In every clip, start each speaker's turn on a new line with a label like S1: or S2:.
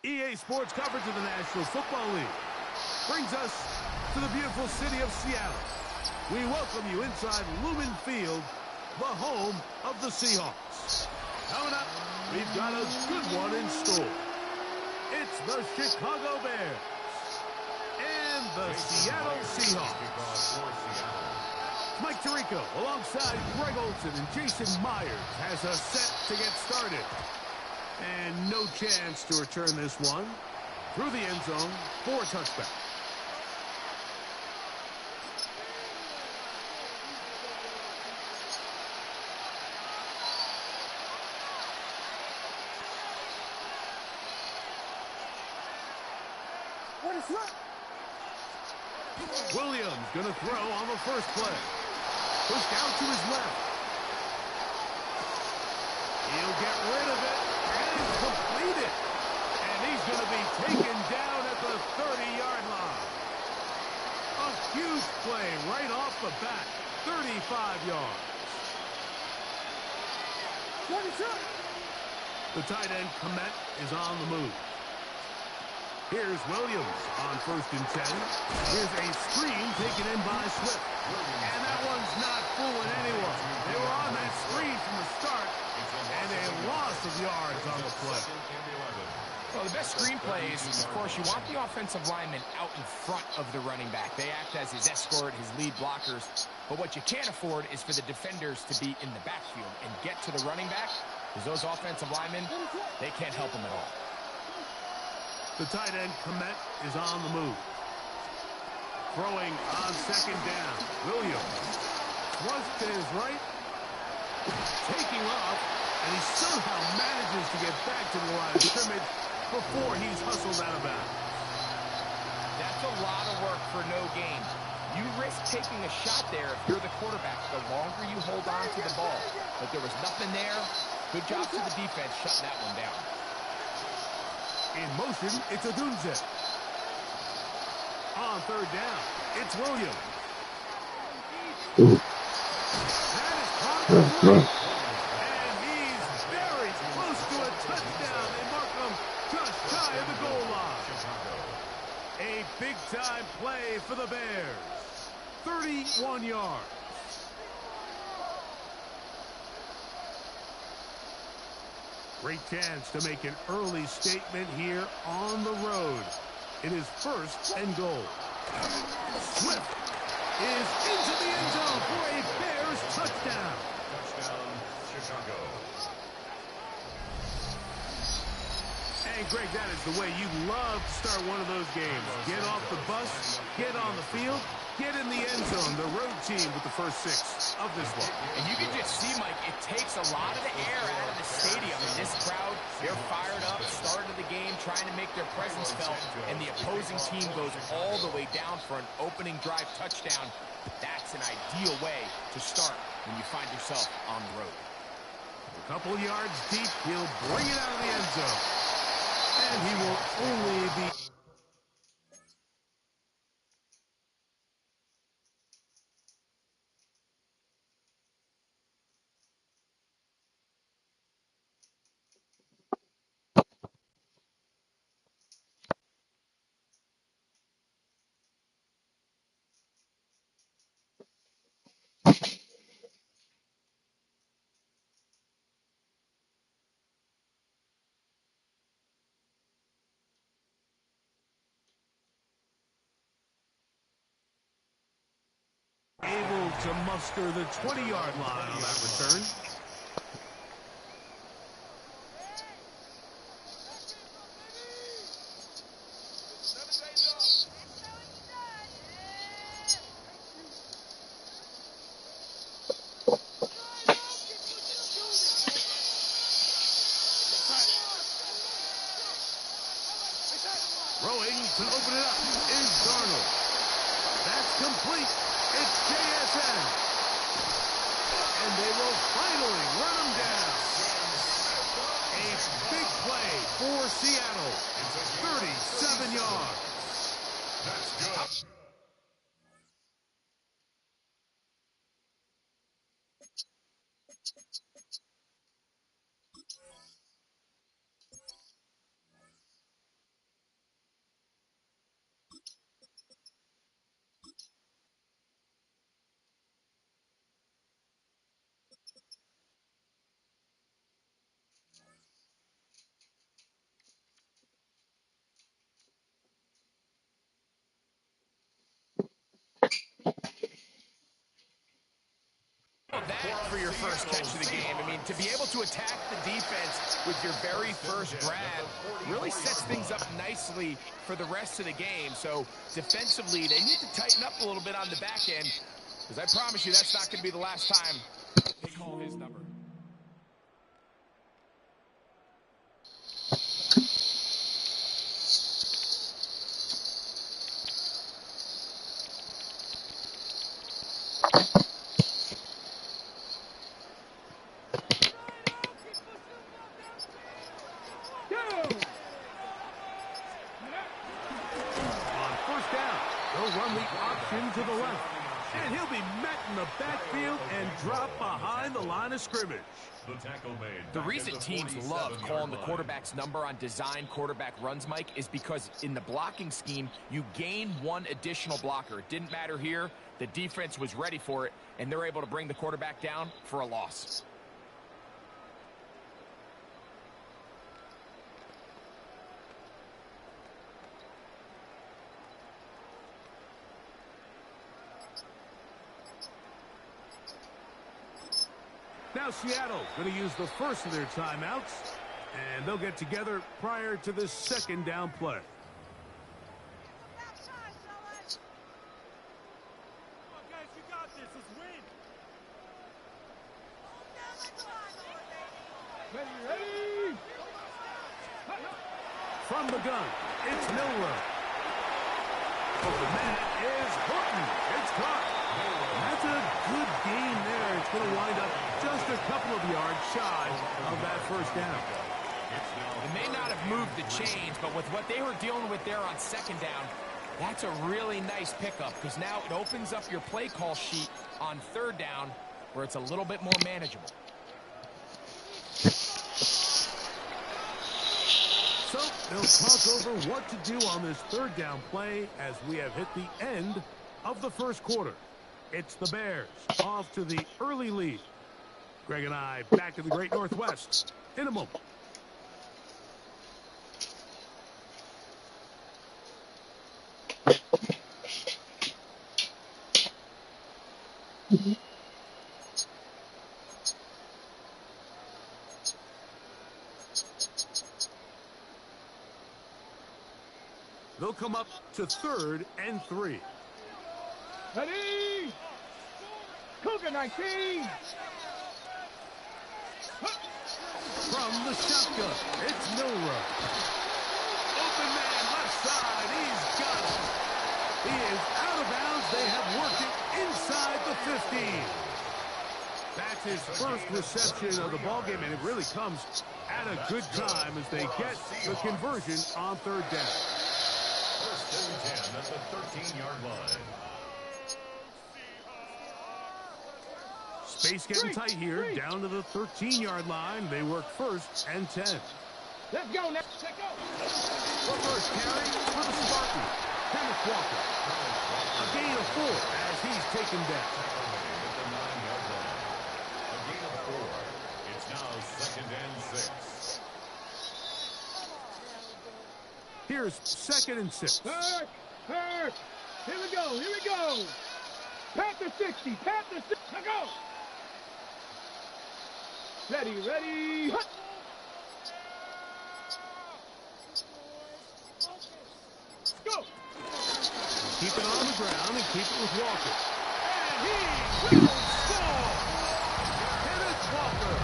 S1: EA Sports coverage of the National Football League brings us to the beautiful city of Seattle. We welcome you inside Lumen Field, the home of the Seahawks. Coming up, we've got a good one in store. It's the Chicago Bears and the Seattle Seahawks. Mike Tirico, alongside Greg Olsen and Jason Myers, has us set to get started. And no chance to return this one through the end zone for a touchback.
S2: What is that?
S1: Williams going to throw on the first play. Pushed out to his left. He'll get rid of it and complete it. And he's going to be taken down at the 30-yard line. A huge play right off the bat. 35 yards.
S2: What is that?
S1: The tight end, Komet, is on the move. Here's Williams on 1st and 10. Here's a screen taken in by Swift. And that one's not fooling anyone. They were on that screen from the start, and a loss of yards on the play.
S3: Well, the best screen plays, of course, you want the offensive lineman out in front of the running back. They act as his escort, his lead blockers. But what you can't afford is for the defenders to be in the backfield and get to the running back, because those offensive linemen, they can't help him at all.
S1: The tight end, Komet, is on the move. Throwing on 2nd down. Williams. Thrust to his right. Taking off. And he somehow manages to get back to the line of scrimmage before he's hustled out of bounds.
S3: That's a lot of work for no gain. You risk taking a shot there if you're the quarterback the longer you hold on to the ball. But there was nothing there. Good job to the defense shutting that one down.
S1: In motion, it's Odunze. On 3rd down, it's Williams. That is caught. And he's very close to a touchdown. They mark him just shy of the goal line. A big-time play for the Bears. 31 yards. Great chance to make an early statement here on the road. It is 1st and goal. Swift is into the end zone for a Bears touchdown. Touchdown, Chicago. And Greg, that is the way you love to start one of those games. Get off the bus, get on the field, get in the end zone. The road team with the first 6 of this one.
S3: And you can just see, Mike, it takes a lot of the air out of the stadium. And this crowd, they're fired up, start of the game, trying to make their presence felt. And the opposing team goes all the way down for an opening drive touchdown. That's an ideal way to start when you find yourself on the road.
S1: A couple yards deep, he'll bring it out of the end zone. And he will only be... able to muster the 20-yard line on that return. Throwing to open it up is Darnold. That's complete. It's JSN. And they will finally run him down. A big play for Seattle. 37 yards. That's good.
S3: about that for your first catch of the game? I mean, to be able to attack the defense with your very first grab really sets things up nicely for the rest of the game. So defensively, they need to tighten up a little bit on the back end, because I promise you that's not going to be the last time they call his number.
S1: To the left, and he'll be met in the backfield and dropped behind the line of scrimmage.
S3: The reason teams love calling the quarterback's number on design quarterback runs, Mike, is because in the blocking scheme, you gain one additional blocker. It didn't matter here. The defense was ready for it, and they're able to bring the quarterback down for a loss.
S1: Now Seattle going to use the first of their timeouts, and they'll get together prior to the second down play.
S2: Come on, guys, you got this. Let's win. Ready?
S1: From the gun, it's Milrow. Oh, the man is Horton. It's caught. That's a good gain there. It's going to wind up just a couple of yards shy of that first down.
S3: It may not have moved the chains, but with what they were dealing with there on second down, that's a really nice pickup, because now it opens up your play call sheet on third down where it's a little bit more manageable.
S1: So they'll talk over what to do on this third down play as we have hit the end of the first quarter. It's the Bears off to the early lead. Greg and I back in the Great Northwest in a moment. They'll come up to 3rd and 3.
S2: Ready? Cougar 19.
S1: From the shotgun, it's Milrow. Open man, left side, he's got it. He is out of bounds. They have worked it inside the 15. That's his first reception of the ballgame, and it really comes at a good time as they get the conversion on third down.
S4: 1st and 10 at the 13-yard line.
S1: Space getting tight here, down to the 13-yard line. They work 1st and 10.
S2: Let's go now. Let's go.
S1: The first carry for the Spartans. Kenneth Walker. A gain of 4 as he's taken down.
S4: At the 9-yard line. A gain of 4. It's now 2nd and 6.
S1: Here's 2nd and 6.
S2: Kirk. Here we go. Here we go. Panther 60. Panther 60. Let's go. Ready. Go.
S1: Keep it on the ground and keep it with Walker.
S2: And he will score.
S1: Kenneth Walker.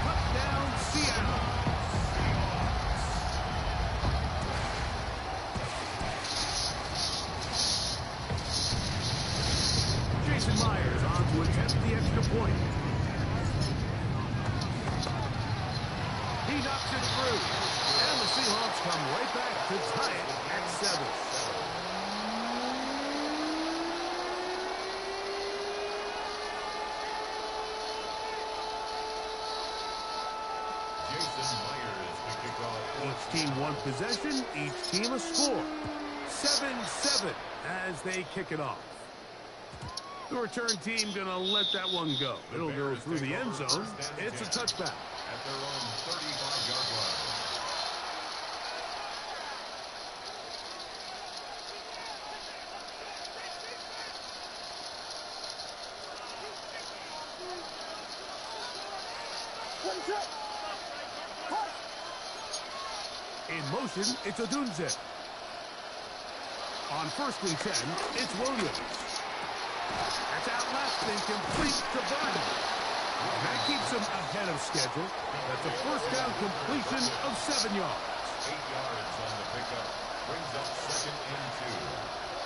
S1: Touchdown, Seattle. Jason Myers on to attempt the extra point. He knocks it through. And the Seahawks come right back to tie it at 7.
S4: Jason Myers to kick off.
S1: Each team one possession, each team a score. 7-7 as they kick it off. The return team going to let that one go. It'll go through the end zone. It's a touchback.
S4: At their own 35-yard line.
S1: motion, it's Odunze. On first and 10, it's Williams. That's out left and complete to Burden. That keeps him ahead of schedule. That's a first down completion of 7 yards.
S4: 8 yards on the pickup. Brings up second and 2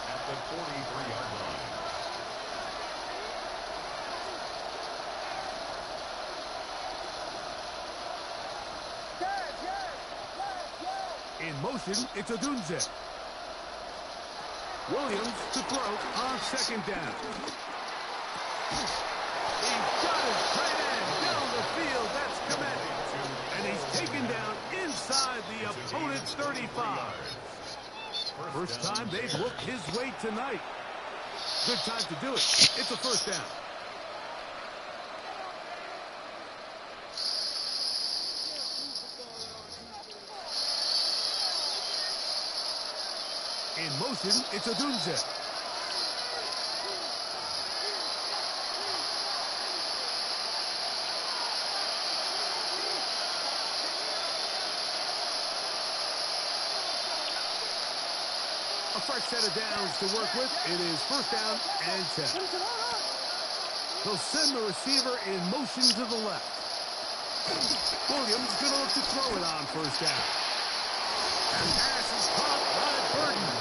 S4: at the 43-yard line.
S1: In motion, it's Odunze. Williams to throw on second down. He's got his tight end down the field. That's Komet. And he's taken down inside the opponent's 35. First time they've looked his way tonight. Good time to do it. It's a first down. In motion, it's Odunze. A fresh set of downs to work with. It is first down and 10. He'll send the receiver in motion to the left. Williams going to look to throw it on first down. And pass is caught by Burden.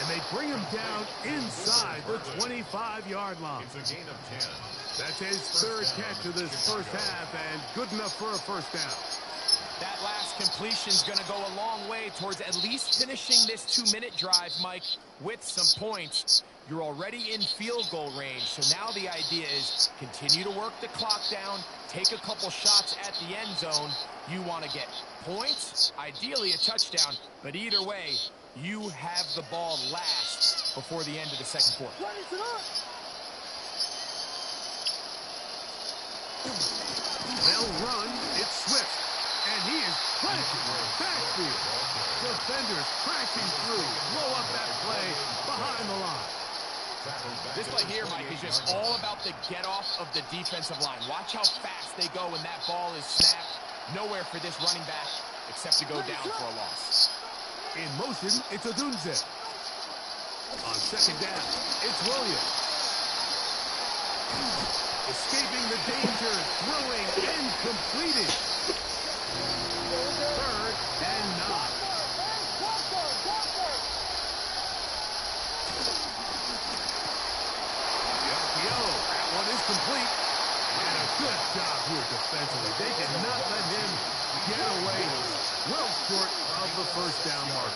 S1: And they bring him down inside the 25-yard line.
S4: It's a gain of 10.
S1: That's his third catch of this first half, and good enough for a first down.
S3: That last completion is going to go a long way towards at least finishing this 2-minute drive, Mike, with some points. You're already in field goal range, so now the idea is continue to work the clock down, take a couple shots at the end zone. You want to get points, ideally a touchdown, but either way, you have the ball last before the end of the second quarter.
S1: They'll run. It's Swift. And he is planted backfield. Defenders crashing through. Blow up that play behind the line.
S3: This play here, Mike, is just all about the get-off of the defensive line. Watch how fast they go when that ball is snapped. Nowhere for this running back except to go down for a loss.
S1: In motion, it's Odunze. On second down, it's Williams. Escaping the danger, throwing and completing. Third and 9. That one is complete. And a good job here defensively. They did not let him get away well short of the first down mark.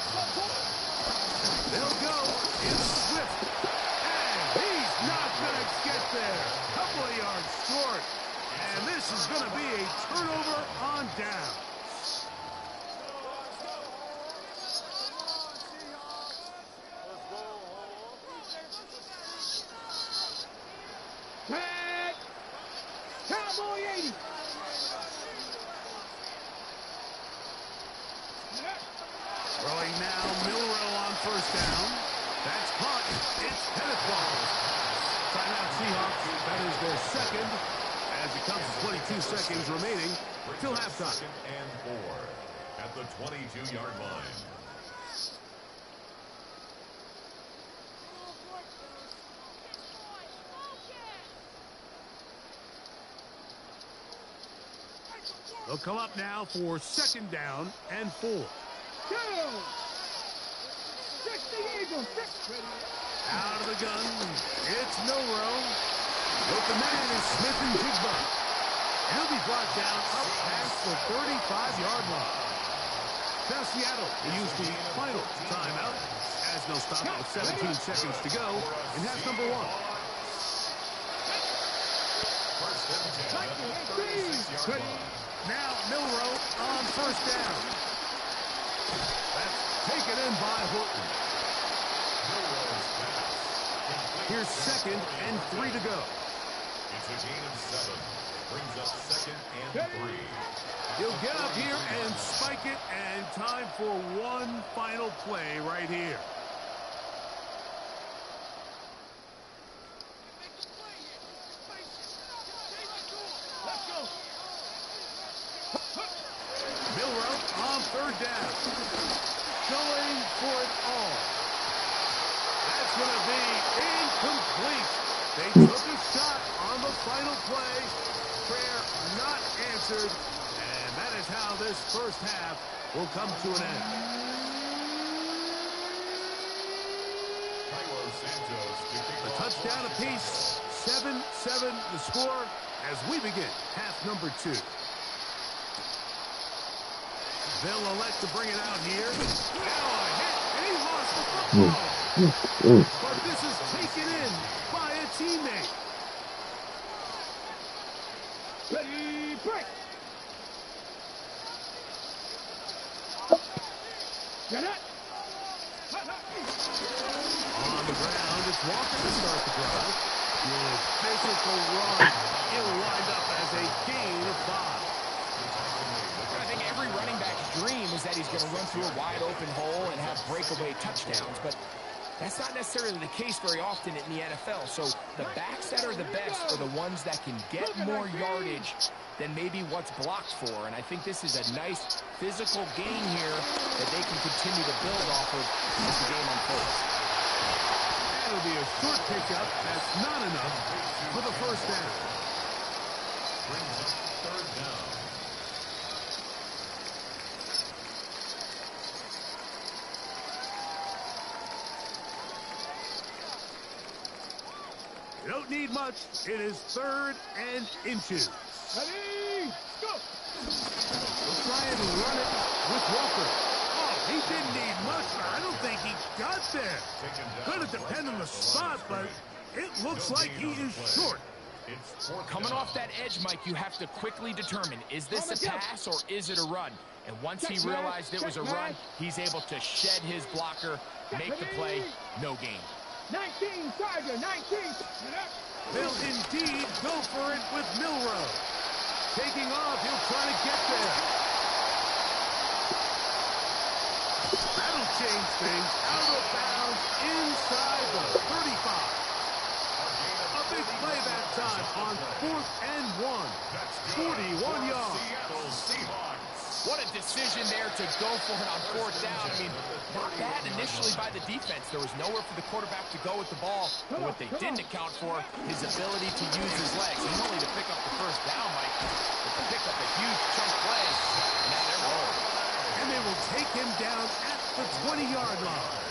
S1: They'll go. It's Swift. And he's not going to get there. Couple of yards short. And this is going to be a turnover on down.
S2: Cowboy 80.
S1: Throwing now, Milrow on first down. That's caught. It's Kenneth ball. Timeout Seahawks. That is their second as it comes to 22 seconds remaining till halftime.
S4: Second and 4 at the 22-yard line.
S1: They'll come up now for second down and 4.
S2: Two. 60 Eagles.
S1: Out of the gun. It's Milrow. But the man is Smith and Jigba. He'll be brought down up past the 35-yard line. Now Seattle will use the final timeout as they'll stop with 17 seconds to go in half number 1. Now Milrow on first down. That's taken in by Horton. Here's second and 3 to go.
S4: It's a gain of 7. Brings up second and 3.
S1: He'll get up here and spike it, and time for one final play right here. Milrow on third down. answered, and that is how this first half will come to an end. A touchdown apiece, 7-7 the score as we begin half number 2. They'll elect to bring it out here. Now a hit, and he lost the football. But this is taken in by a teammate.
S2: Ready, break. Get it.
S1: On the ground, it's Walker to start the drive. With physical run, it'll wind up as a gain of 5.
S3: I think every running back's dream is that he's going to run through a wide open hole and have breakaway touchdowns, but that's not necessarily the case very often in the NFL. So the backs that are the best are the ones that can get more yardage than maybe what's blocked for. And I think this is a nice physical gain here that they can continue to build off of as the game unfolds.
S1: That'll be a short pickup. That's not enough for the first down.
S4: Brings up third down.
S1: You don't need much. It is 3rd and inches.
S2: Ready, go.
S1: We'll try and run it with Walker. Oh, he didn't need much, but I don't think he got there. Going to depend on the spot, but it looks like he is short.
S3: Coming off that edge, Mike, you have to quickly determine, is this a pass or is it a run? And once he realized it was a run, he's able to shed his blocker, make the play, no gain.
S2: 19, Tiger, 19.
S1: They'll indeed go for it with Milrow. Taking off, he'll try to get there. That'll change things. Out of bounds inside the 35. A big play that time on 4th and 1. 41 yards.
S3: What a decision there to go for it on 4th down. I mean, not bad initially by the defense. There was nowhere for the quarterback to go with the ball. But what they didn't account for, his ability to use his legs. Not only to pick up the first down, Mike, but to pick up a huge chunk play. And now they're rolling.
S1: And they will take him down at the 20-yard line.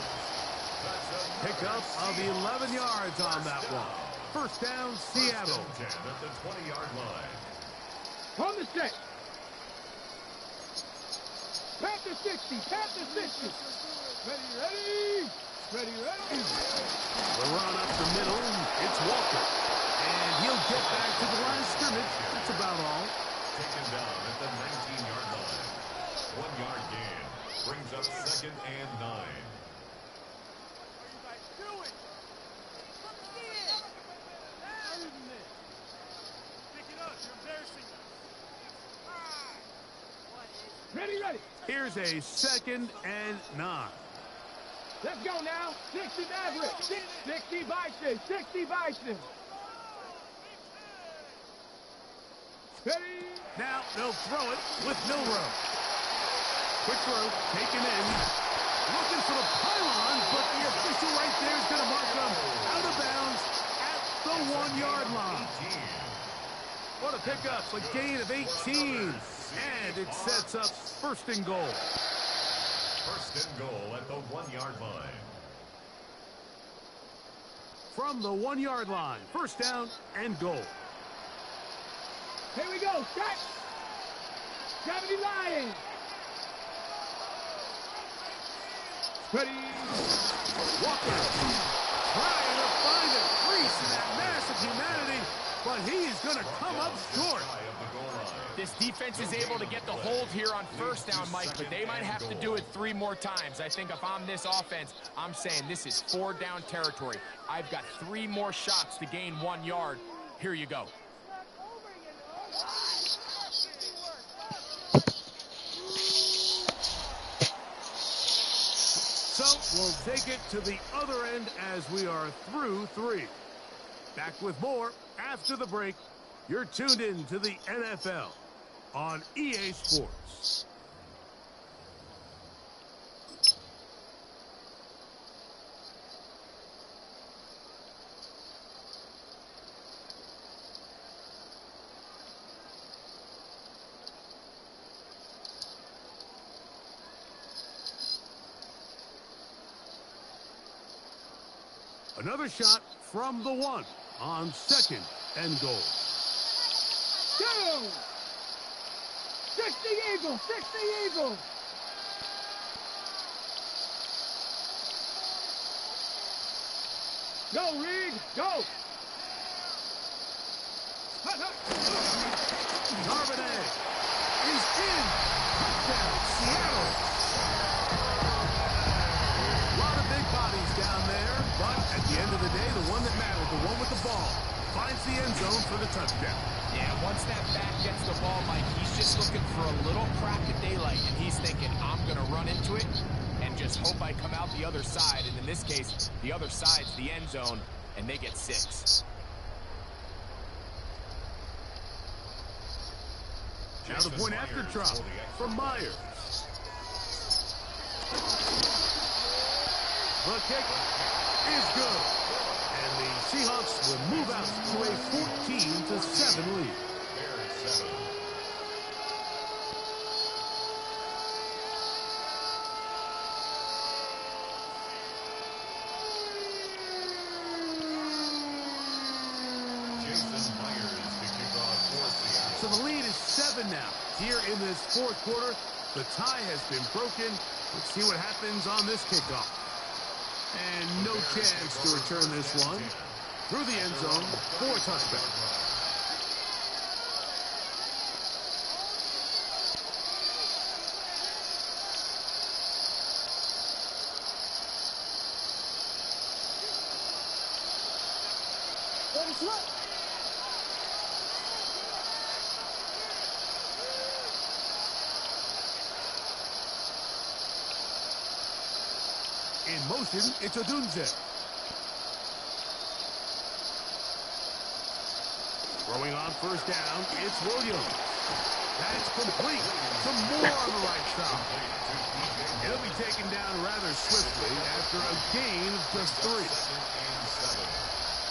S1: Pickup of 11 yards on that one. First down, Seattle.
S4: At the 20-yard line.
S2: On the set. Panther 60, Panther 60. Ready.
S1: The run up the middle, it's Walker. And he'll get back to the line of scrimmage. That's about all.
S4: Taken down at the 19-yard line. 1-yard gain. Brings up 2nd and 9.
S2: Ready.
S1: Here's a 2nd and 9.
S2: Let's go now. 60 Maverick. 60 Bison. 60 Bison. Ready.
S1: Now they'll throw it with Milrow. Quick throw, taken in. Looking for the pylon, but the official right there is going to mark them out of bounds at the 1-yard line. What a pickup, a gain of 18. And it sets up 1st and goal.
S4: 1st and goal at the 1-yard line.
S1: From the 1-yard line, 1st down and goal.
S2: Here we go. Start. Gravity Lion. Ready.
S1: Walker trying to find a crease in that mass of humanity, but he is going to come up short.
S3: This defense is able to get the hold here on 1st down, Mike, but they might have to do it 3 more times. I think if I'm this offense, I'm saying this is 4-down territory. I've got 3 more shots to gain 1 yard. Here you go.
S1: So we'll take it to the other end as we are through 3. Back with more after the break. You're tuned in to the NFL on EA Sports. Another shot from the 1 on 2nd and goal.
S2: Go! 60 Eagles! 60 Eagles! Go, Reed! Go!
S1: Charbonnet is in. Touchdown, Seattle. A lot of big bodies down there, but at the end of the day, the one that mattered, the one with the ball, finds the end zone for the touchdown.
S3: Yeah, once that back gets the ball, Mike, he's just looking for a little crack of daylight, and he's thinking, I'm going to run into it and just hope I come out the other side. And in this case, the other side's the end zone, and they get 6.
S1: Now the point after drop from Myers. The kick is good. And the Seahawks will move out to a 14-7 lead. So the lead is 7 now. Here in this 4th quarter, the tie has been broken. Let's see what happens on this kickoff. And no chance to return this one. Through the end zone for a touchback. In motion, it's Odunze. Throwing on 1st down, it's Williams. That's complete. Some more on the right side. He'll be taken down rather swiftly after a gain of just 3.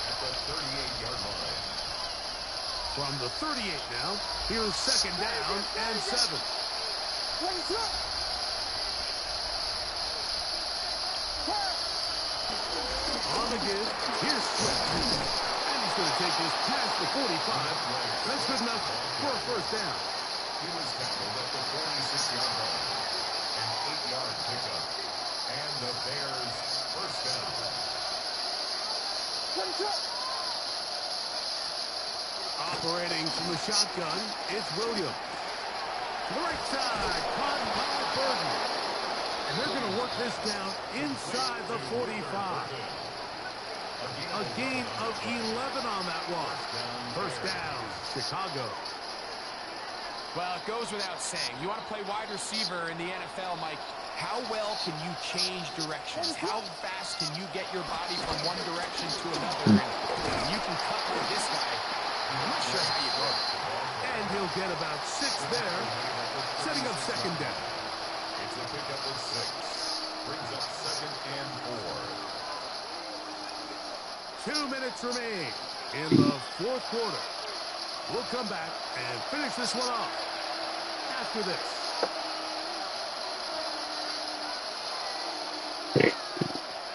S4: At the 38-yard line.
S1: From the 38 now, here's 2nd down and 7. On the give, here's Swift. And he's going to take this past the 45. That's good enough for a 1st down.
S4: He was tackled at the 46-yard line. An 8-yard pickup. And the Bears' 1st down.
S1: Operating from the shotgun, it's Williams. To the right side, caught by Burton. And they're going to work this down inside the 45. A gain of 11 on that one. 1st down, Chicago.
S3: Well, it goes without saying. You want to play wide receiver in the NFL, Mike. How well can you change directions? How fast can you get your body from one direction to another? And you can cut like this guy. I'm not sure how you go.
S1: And he'll get about 6 there, setting up 2nd down.
S4: It's a pickup of 6. Brings up 2nd and 4.
S1: 2 minutes remain in the 4th quarter. We'll come back and finish this one off after this.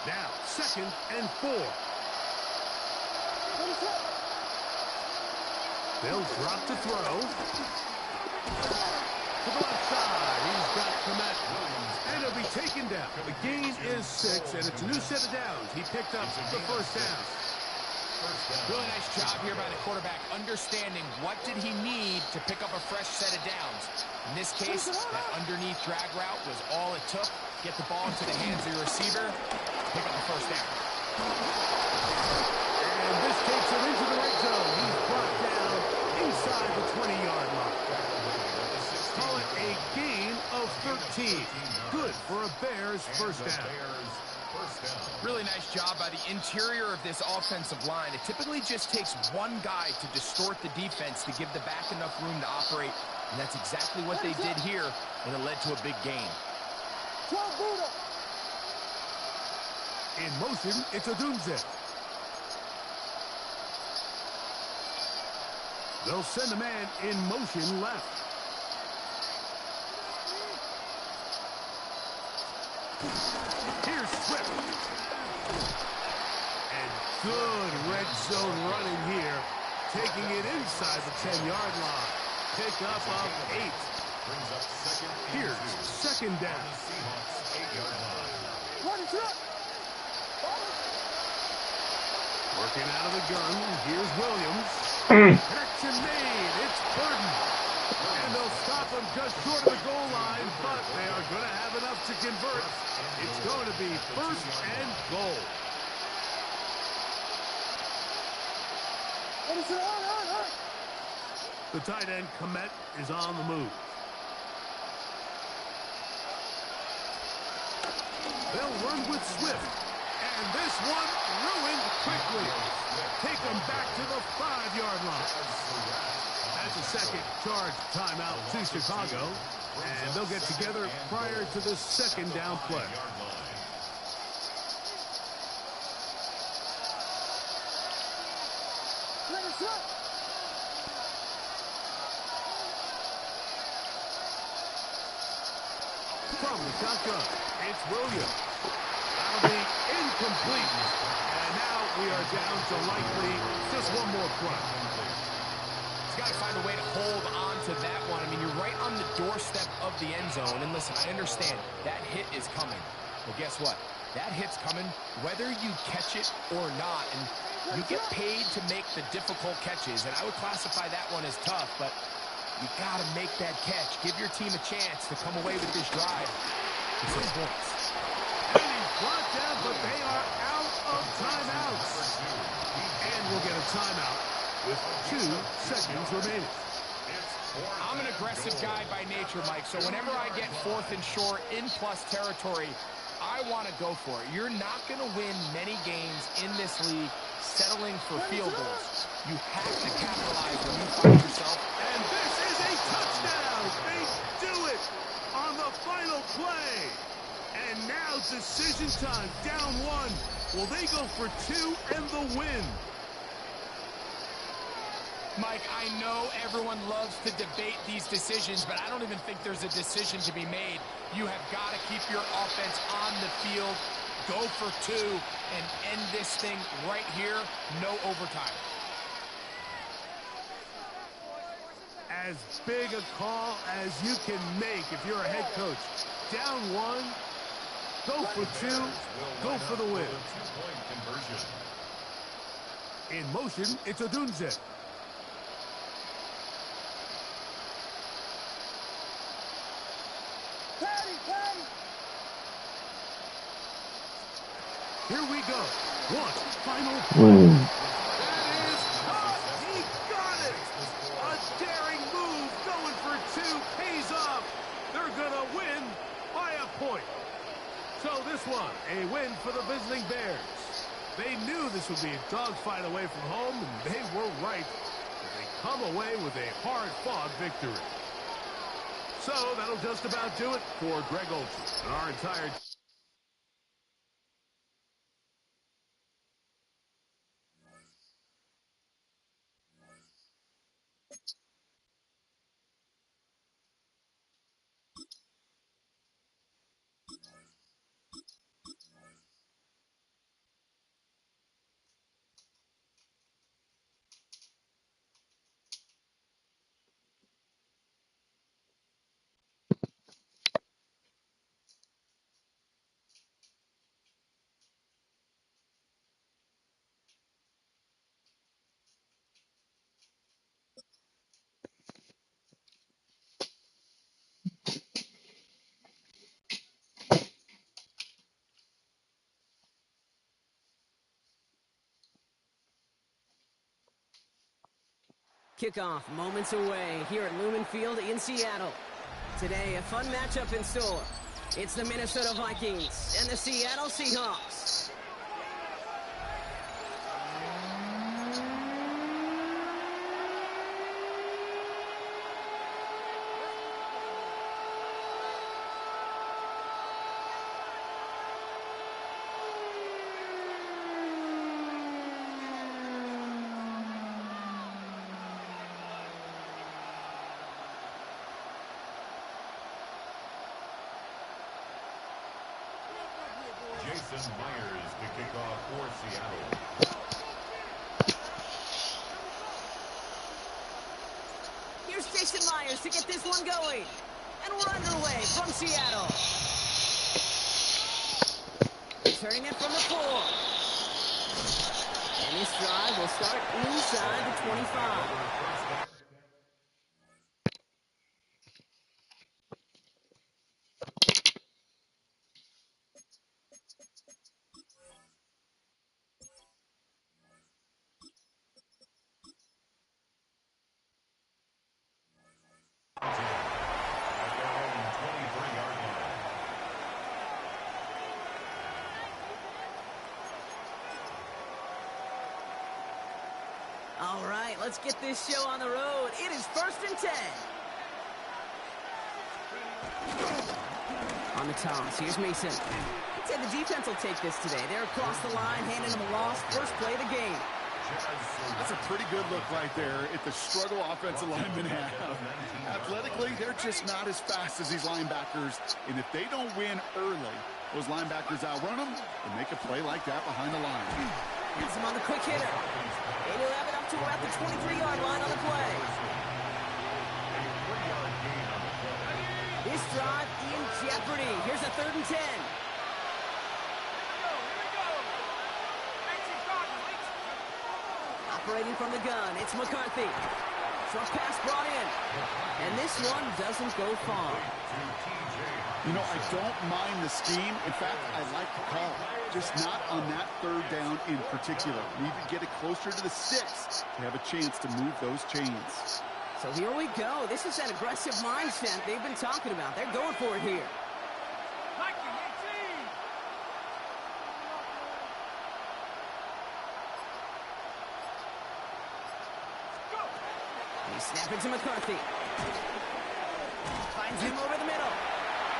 S1: Now, 2nd and 4. They'll drop to throw. To the left side, he's got Komet. And he'll be taken down. The gain is 6, and it's a new set of downs. He picked up the 1st down.
S3: Really nice job here by the quarterback, understanding what did he need to pick up a fresh set of downs. In this case, that underneath drag route was all it took. Get the ball into the hands of your receiver, pick up the 1st down.
S1: And this takes him into the red zone. He's brought down inside the 20-yard line. Call it a gain of 13. Good for a Bears 1st down.
S3: Really nice job by the interior of this offensive line. It typically just takes one guy to distort the defense to give the back enough room to operate. And that's exactly what they did here, and it led to a big gain.
S1: In motion, it's Odunze. They'll send a man in motion left. Here's Swift. And Good red zone running here. Taking it inside the 10-yard line. Pick up of 8.
S4: Brings up second and
S1: Here's
S4: 2.
S1: second down.
S4: On the Seahawks 8-yard line.
S1: Working out of the gun. Here's Williams. Connection made. It's Burton. And they'll stop him just short of the goal line, but they are going to have enough to convert. It's going to be first and goal. The tight end, Komet, is on the move. They'll run with Swift. And this one ruined quickly. Take them back to the 5-yard line. That's a second charge timeout to Chicago. And they'll get together prior to the second down play. From the shotgun, it's Williams. That'll be incomplete. And now we are down to likely just one more play.
S3: He's got to find a way to hold on to that one. I mean, you're right on the doorstep of the end zone. And listen, I understand that hit is coming. But guess what? That hit's coming whether you catch it or not. And you get paid to make the difficult catches. And I would classify that one as tough, but you got to make that catch. Give your team a chance to come away with this drive with some points.
S1: And he's brought down, but they are out of timeouts. And we'll get a timeout with 2 seconds remaining.
S3: I'm an aggressive guy by nature, Mike, so whenever I get 4th and short in plus territory, I want to go for it. You're not going to win many games in this league settling for field goals. You have to capitalize when you find yourself.
S1: And this is a touchdown. They do it on the final play. And now decision time, down 1. Will they go for 2 and the win?
S3: Mike, I know everyone loves to debate these decisions, but I don't even think there's a decision to be made. You have got to keep your offense on the field, go for 2, and end this thing right here, no overtime.
S1: As big a call as you can make if you're a head coach. Down 1, go for 2, go for the win. In motion, it's Odunze. Here we go. One final play. That is caught. He got it. A daring move going for 2 pays off. They're going to win by a point. So this one, a win for the visiting Bears. They knew this would be a dogfight away from home, and they were right. They come away with a hard-fought victory. So that'll just about do it for Greg Olsen and our entire team.
S5: Kickoff moments away here at Lumen Field in Seattle. Today, a fun matchup in store. It's the Minnesota Vikings and the Seattle Seahawks.
S4: Jason Myers to kick off for Seattle.
S5: Jason Myers to get this one going. And we're underway from Seattle. Returning it from the 4. And this drive will start inside the 25. All right, let's get this show on the road. It is 1st and 10. On the toss, here's Mason. I'd say the defense will take this today. They're across the line, handing them a loss. First play of the game.
S6: That's a pretty good look right there at the struggle offensive linemen have. Athletically, they're just not as fast as these linebackers. And if they don't win early, those linebackers outrun them and make a play like that behind the line.
S5: Has him on the quick hitter. They will have it up to about the 23-yard line on the play. This drive in jeopardy. Here's a 3rd and 10. Operating from the gun, it's McCarthy. Short pass brought in. And this one doesn't go far.
S6: You know, I don't mind the scheme. In fact, I like the call. Just not on that 3rd down in particular. Need to get it closer to the 6 to have a chance to move those chains.
S5: So here we go. This is that aggressive mindset they've been talking about. They're going for it here. They snap it to McCarthy. Finds him over the middle.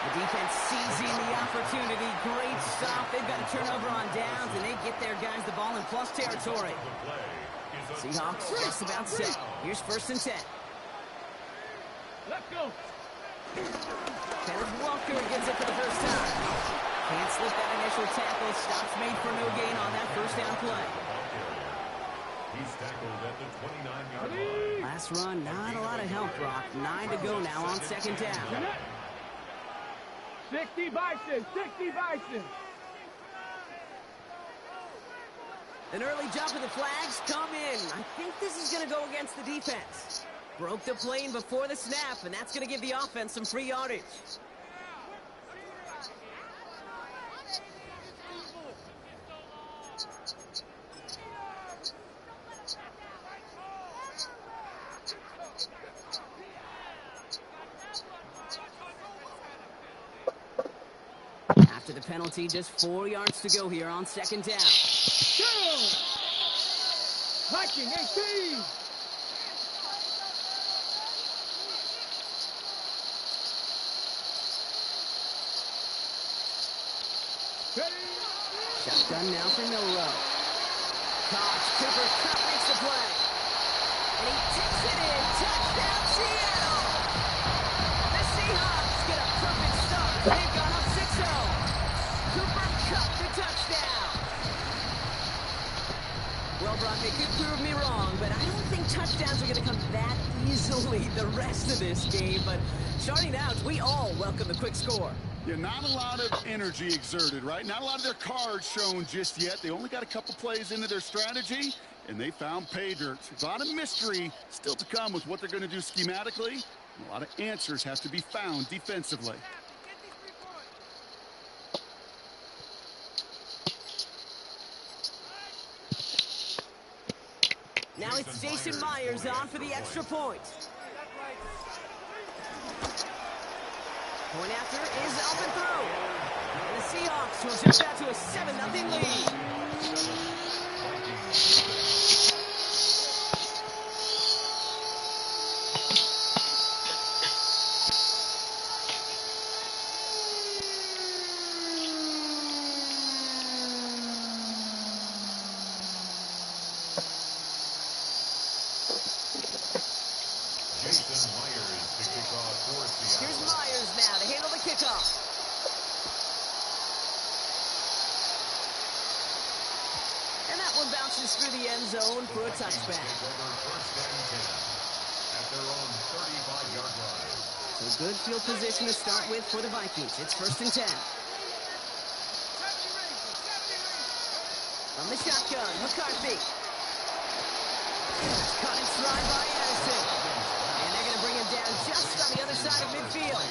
S5: The defense seizing the opportunity. Great stop. They've got a turnover on downs, and they get their guys the ball in plus territory. Seahawks just about set. Here's 1st and 10.
S2: Let's go.
S5: Kenneth Walker gets it for the first time. Can't slip that initial tackle. Stops made for no gain on that 1st down play.
S4: He's tackled at the 29-yard line.
S5: Last run, not a lot of help, Brock. 9 to go now on 2nd down.
S2: 60 Bison, 60 Bison.
S5: An early jump of the flags come in. I think this is going to go against the defense. Broke the plane before the snap, and that's going to give the offense some free yardage. After the penalty, just 4 yards to go here on 2nd down.
S2: Viking 18.
S5: Shotgun now for Milrow. Cox, Cooper Cup makes the play. And he takes it in. Touchdown, Seattle! The Seahawks get a perfect start. They've gone up 6-0. Cooper Cup the touchdown. Well, Brock, they could prove me wrong, but I don't think touchdowns are going to come that easily the rest of this game. But starting out, we all welcome the quick score.
S6: Yeah, not a lot of energy exerted, right? Not a lot of their cards shown just yet. They only got a couple plays into their strategy, and they found pay dirt. A lot of mystery still to come with what they're going to do schematically. And a lot of answers have to be found defensively.
S5: Now it's Jason Myers on for the extra point. Point after is up and through. And the Seahawks will jump out to a 7-0 lead.
S4: Jason Myers to kick off for Seattle.
S5: Here's Myers now to handle the kickoff. And that one bounces through the end zone for a touchback.
S4: their own 35-yard line.
S5: So good field position to start with for the Vikings. It's 1st and 10. From the shotgun, McCarthy. Caught in stride by Anderson. And they're going to bring him down just on the other side of midfield.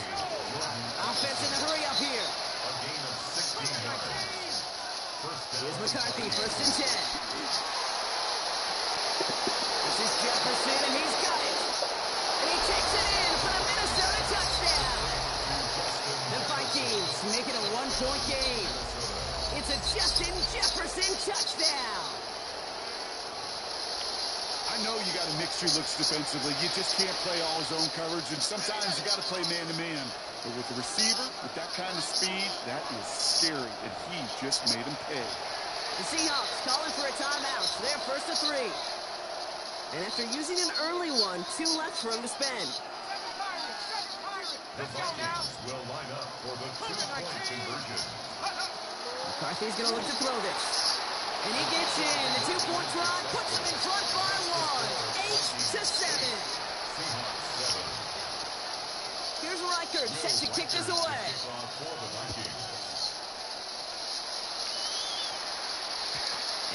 S5: Offense in a hurry up here.
S4: A gain of 16 yards.
S5: Here's McCarthy, 1st and 10. This is Jefferson, and he's got it. And he takes it in for the Minnesota touchdown. The Vikings make it a one-point game. It's a Justin Jefferson touchdown.
S6: I know you got to mix your looks defensively. You just can't play all zone coverage, and sometimes you got to play man-to-man. But with the receiver, with that kind of speed, that is scary, and he just made him pay.
S5: The Seahawks calling for a timeout. They're 1st and 3. And after using an early one, 2 left for him to spend.
S4: The Vikings will line up for the 2-point conversion.
S5: McCarthy's going to look to throw this. And he gets in. The 2-point try puts him in front by 1. 8-7.
S4: Seahawks 7.
S5: Here's Reichert set to kick this away.
S4: For the Vikings.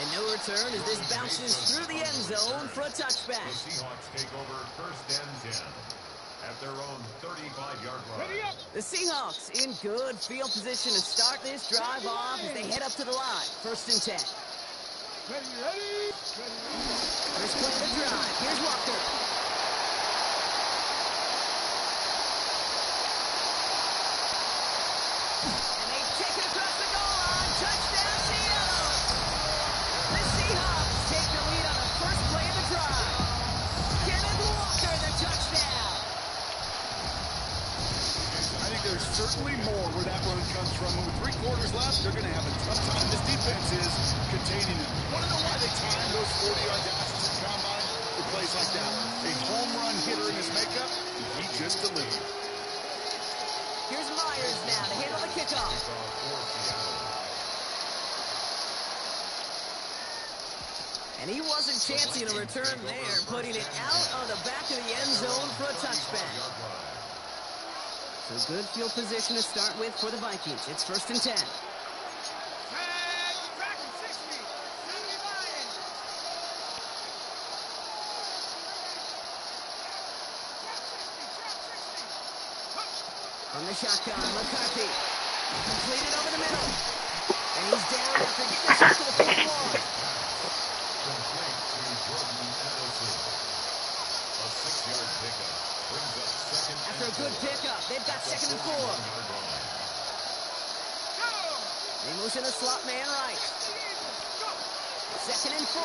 S5: And no return as this bounces through the end zone for a touchback.
S4: The Seahawks take over 1st and 10 at their own 35-yard line.
S5: The Seahawks in good field position to start this drive off as they head up to the line. 1st and 10.
S2: Ready.
S5: First play of the drive. Here's Walker. And they take it across the goal line. Touchdown, Seattle. The Seahawks take the lead on the first play of the drive. Kenneth Walker, the touchdown.
S6: I think there's certainly more where that run comes from. And with 3 quarters left, they're going to have a tough time. This defense is containing it. Want to know why they time those 40-yard dashes at the combine for plays like that? A home run hitter in his makeup, and he just delivered.
S5: Here's Myers now to handle the kickoff. And he wasn't chancing a return there, putting it out on the back of the end zone for a touchback. So good field position to start with for the Vikings. It's 1st and 10. From the shotgun, McCarthy. Completed over the middle. And he's down after getting us up to the 41.
S4: Complete to Jordan Addison. A 6-yard pickup brings up 2nd and
S5: After a good
S4: 4.
S5: pickup, they've got 2nd and 4. They motion a slot man right. 2nd and 4.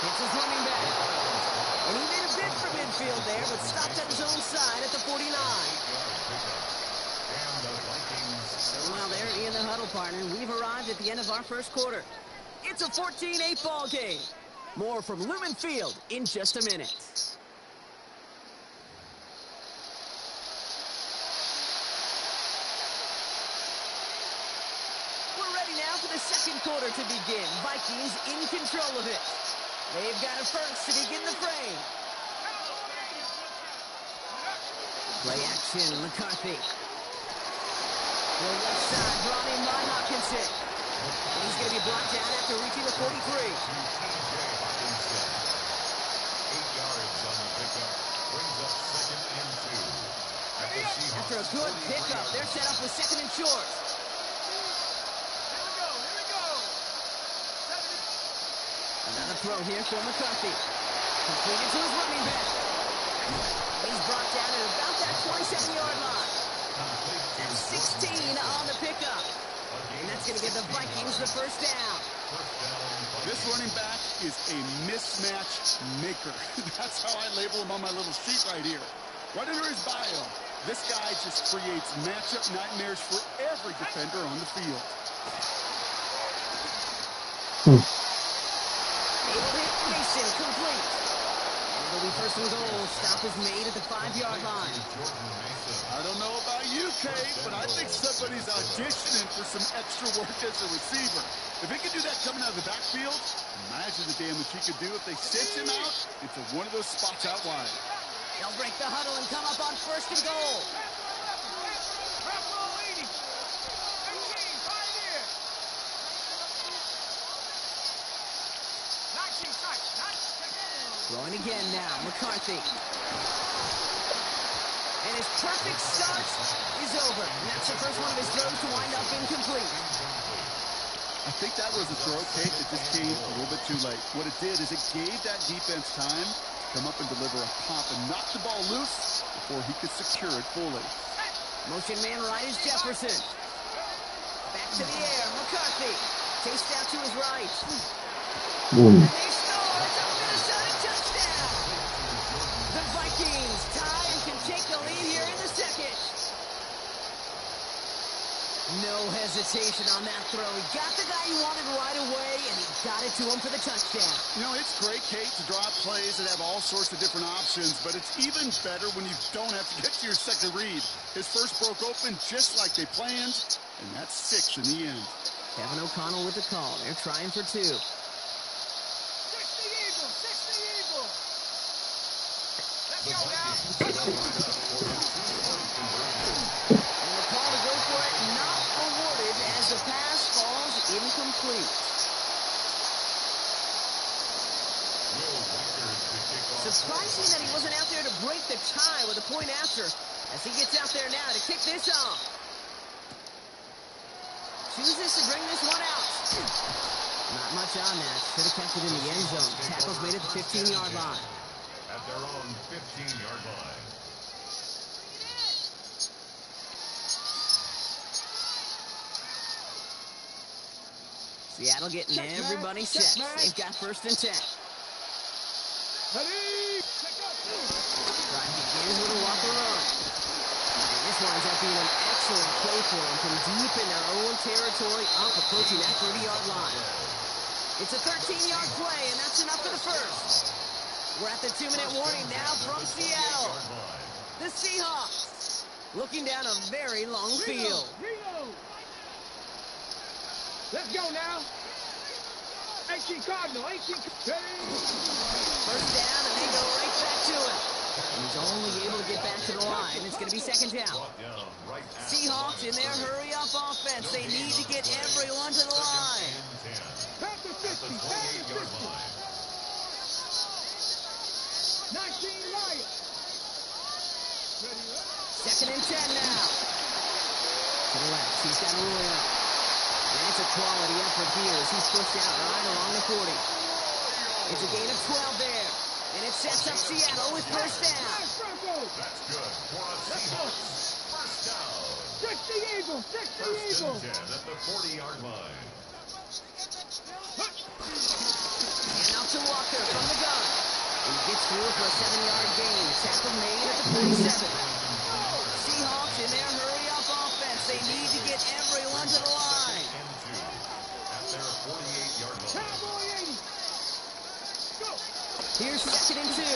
S5: Hits his running back. And he made a bid for midfield there, but stopped at his own side at the 49. So while they're in the huddle, partner, we've arrived at the end of our first quarter. It's a 14-8 ball game. More from Lumen Field in just a minute. We're ready now for the second quarter to begin. Vikings in control of it. They've got it first to begin the frame. Play action, McCarthy. The left side brought in by Hawkinson. And he's going to be brought down after reaching the 43.
S4: 8 yards on the pickup brings up 2nd and 2.
S5: After a good pickup, they're set up with 2nd and short. Another throw here for McCarthy. Completed to his running back. He's brought down at about that 27-yard line. And 16 on the pickup. And that's going to give the Vikings the first down.
S6: This running back is a mismatch maker. That's how I label him on my little sheet right here. Right under his bio, this guy just creates matchup nightmares for every defender on the field.
S5: Able hit Mason, complete. And it'll be 1st and goal. Stop is made at the 5-yard line.
S6: I don't know about you, Kate, but I think somebody's auditioning for some extra work as a receiver. If he can do that coming out of the backfield, Imagine the damage he could do if they sent him out into one of those spots out wide.
S5: They'll break the huddle and come up on 1st and goal. Throwing again now, McCarthy. And his perfect start is over. And that's the first one of his throws to wind up incomplete.
S6: I think that was a throw, Kate, that just came a little bit too late. What it did is it gave that defense time to come up and deliver a pop and knock the ball loose before he could secure it fully.
S5: Motion man right is Jefferson. Back to the air, McCarthy. Chased out to his right. And they score! It's a Minnesota touchdown! The Vikings tie and can take the lead here in the second. No hesitation on that throw. He got the guy he wanted right away, and he got it to him for the touchdown.
S6: You know, it's great, Kate, to draw plays that have all sorts of different options, but it's even better when you don't have to get to your second read. His first broke open just like they planned, and that's 6 in the end.
S5: Kevin O'Connell with the call. They're trying for 2.
S2: 6 the Eagles! 6 the Eagles! Let's go now!
S5: And the call to go for it not awarded as the pass falls incomplete. Surprising that he wasn't out there to break the tie with a point after, as he gets out there now to kick this off. Chooses to bring this one out. Not much on that. Should have kept it in the end zone. Tackle's made at the 15-yard line.
S4: At their own 15-yard line.
S5: Seattle getting everybody set. They've got 1st and 10.
S2: Ready?
S5: Drive begins with a walker run. And this winds up being an excellent play for them from deep in their own territory, up approaching that 30-yard line. It's a 13-yard play, and that's enough for the first. We're at the 2-minute warning now from Seattle. The Seahawks looking down a very long field.
S2: Let's go now. H.E. Cardinal, H.E.
S5: First down, and they go right back to him. And he's only able to get back to the line. It's going to be 2nd down. Seahawks in their hurry-up offense. They need to get everyone to the line.
S2: Back to 50, back to 50. 19 Lions.
S5: 2nd and 10 now. To the left, he's got Roy up. And it's a quality effort here as he's pushed out right along the 40. It's a gain of 12 there. And it sets up Seattle with 1st down.
S4: That's good for a Seahawks. 1st down.
S2: 6 the Eagles, 6 the
S4: 1st
S2: Eagles.
S4: and 10 at the 40-yard line.
S5: And out to Walker from the gun. And he gets through for a 7-yard gain. Tackle made at the 37. Seahawks in their hurry-up offense. They need to get everyone to the line.
S4: At their 48-yard line.
S2: Cowboy 80. Go.
S5: Here's 2nd and 2.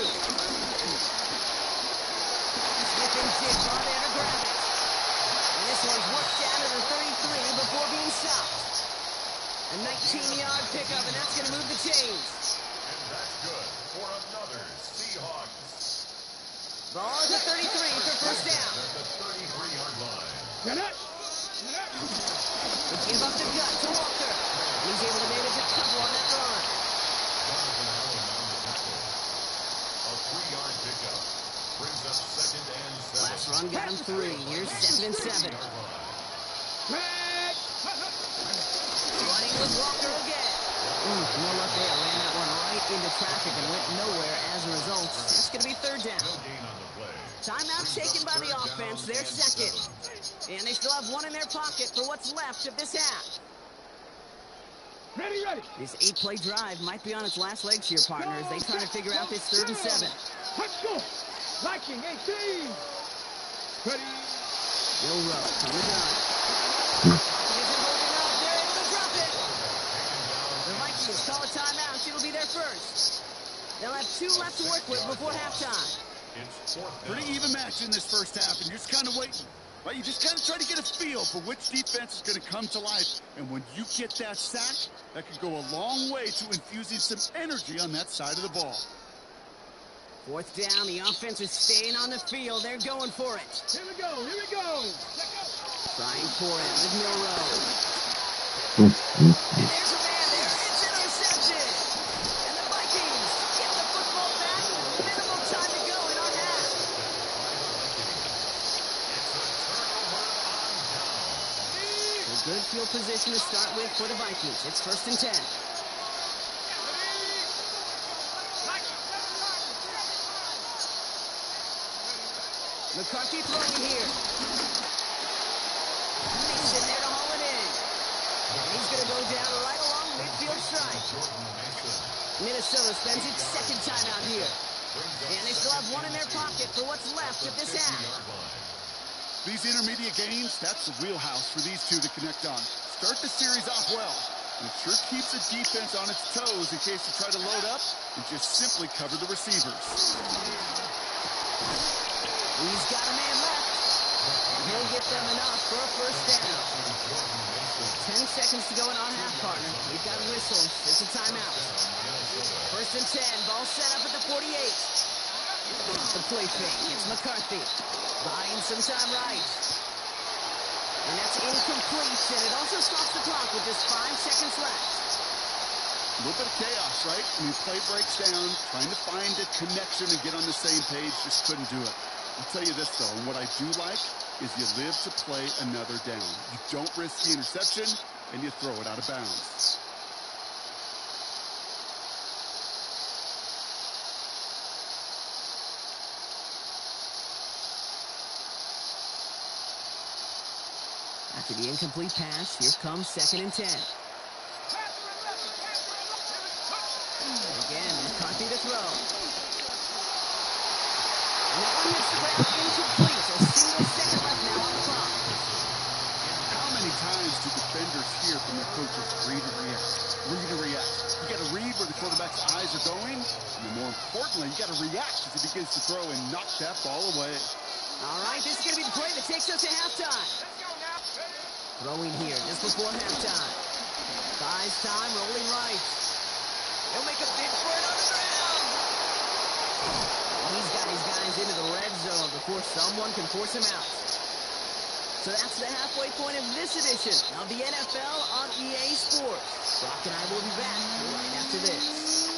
S5: Smith and Jigba there to grab it. And this one's worked down to the 33 before being stopped. A 19-yard pickup, and that's going to move the chains.
S4: And that's good for another Seahawks.
S5: Ball at the 33 for 1st down.
S4: At the 33-yard line.
S2: Get it.
S5: They give up the gut to Walker. He's able to manage a couple on that run.
S4: A 3-yard pickup brings up 2nd and 7.
S5: Last run got him 3. Here's 2nd and 7. Running with Walker again. No luck there. Ran that one right into traffic and went nowhere as a result. That's going to be 3rd down.
S4: No gain on the play.
S5: Timeout taken by the offense. They're 2nd. And they still have 1 in their pocket for what's left of this half.
S2: Ready.
S5: This 8-play drive might be on its last legs here, partner, as they try to figure out this 3rd and 7.
S2: Let's go. Viking 18. Ready.
S5: Bill Rowe from the gun. Isn't holding up. They're able to drop it. The Vikings call a timeout. It'll be their first. They'll have 2 left to work with before halftime.
S4: It's 4th down.
S6: Pretty even match in this first half, and you're just kind of waiting. Right, you just kind of try to get a feel for which defense is going to come to life. And when you get that sack, that could go a long way to infusing some energy on that side of the ball.
S5: Fourth down, the offense is staying on the field. They're going for it.
S2: Here we go, here we go.
S5: Trying for it with Milrow. And there's a man there. It's intercepted. And the Vikings get the football back. Minimal time to go in our half. A good field position to start with for the Vikings. It's 1st and 10. McCarthy throwing here. Mason there to haul it in. And he's going to go down right along midfield strike. Minnesota spends its second time out here. And they still have one in their pocket for what's left of this half.
S6: These intermediate gains, that's the wheelhouse for these two to connect on. Start the series off well. And it sure keeps the defense on its toes in case you try to load up and just simply cover the receivers.
S5: He's got a man left. And he'll get them enough for a first down. 10 seconds to go in our half, partner. We've got a whistle. It's a timeout. 1st and 10. Ball set up at the 48. The play fake. It's McCarthy. Buying some time right. And that's incomplete. And it also stops the clock with just 5 seconds left.
S6: A little bit of chaos, right? I mean, play breaks down, trying to find a connection and get on the same page, just couldn't do it. I'll tell you this, though, and what I do like is you live to play another down. You don't risk the interception, and you throw it out of bounds.
S5: After the incomplete pass, here comes 2nd and 10. Again, McCarthy to throw. And that one hits the ground incomplete. A single second left now on the clock.
S6: How many times do defenders hear from their coaches, read and react? Read and react. You got to read where the quarterback's eyes are going, and more importantly, you got to react as he begins to throw and knock that ball away.
S5: All right, this is going to be the play that takes us to halftime. Throwing here just before halftime. Buys time, rolling right. He'll make a big for it on the ground. He's got his guys into the red zone before someone can force him out. So that's the halfway point of this edition of the NFL on EA Sports. Brock and I will be back right after this.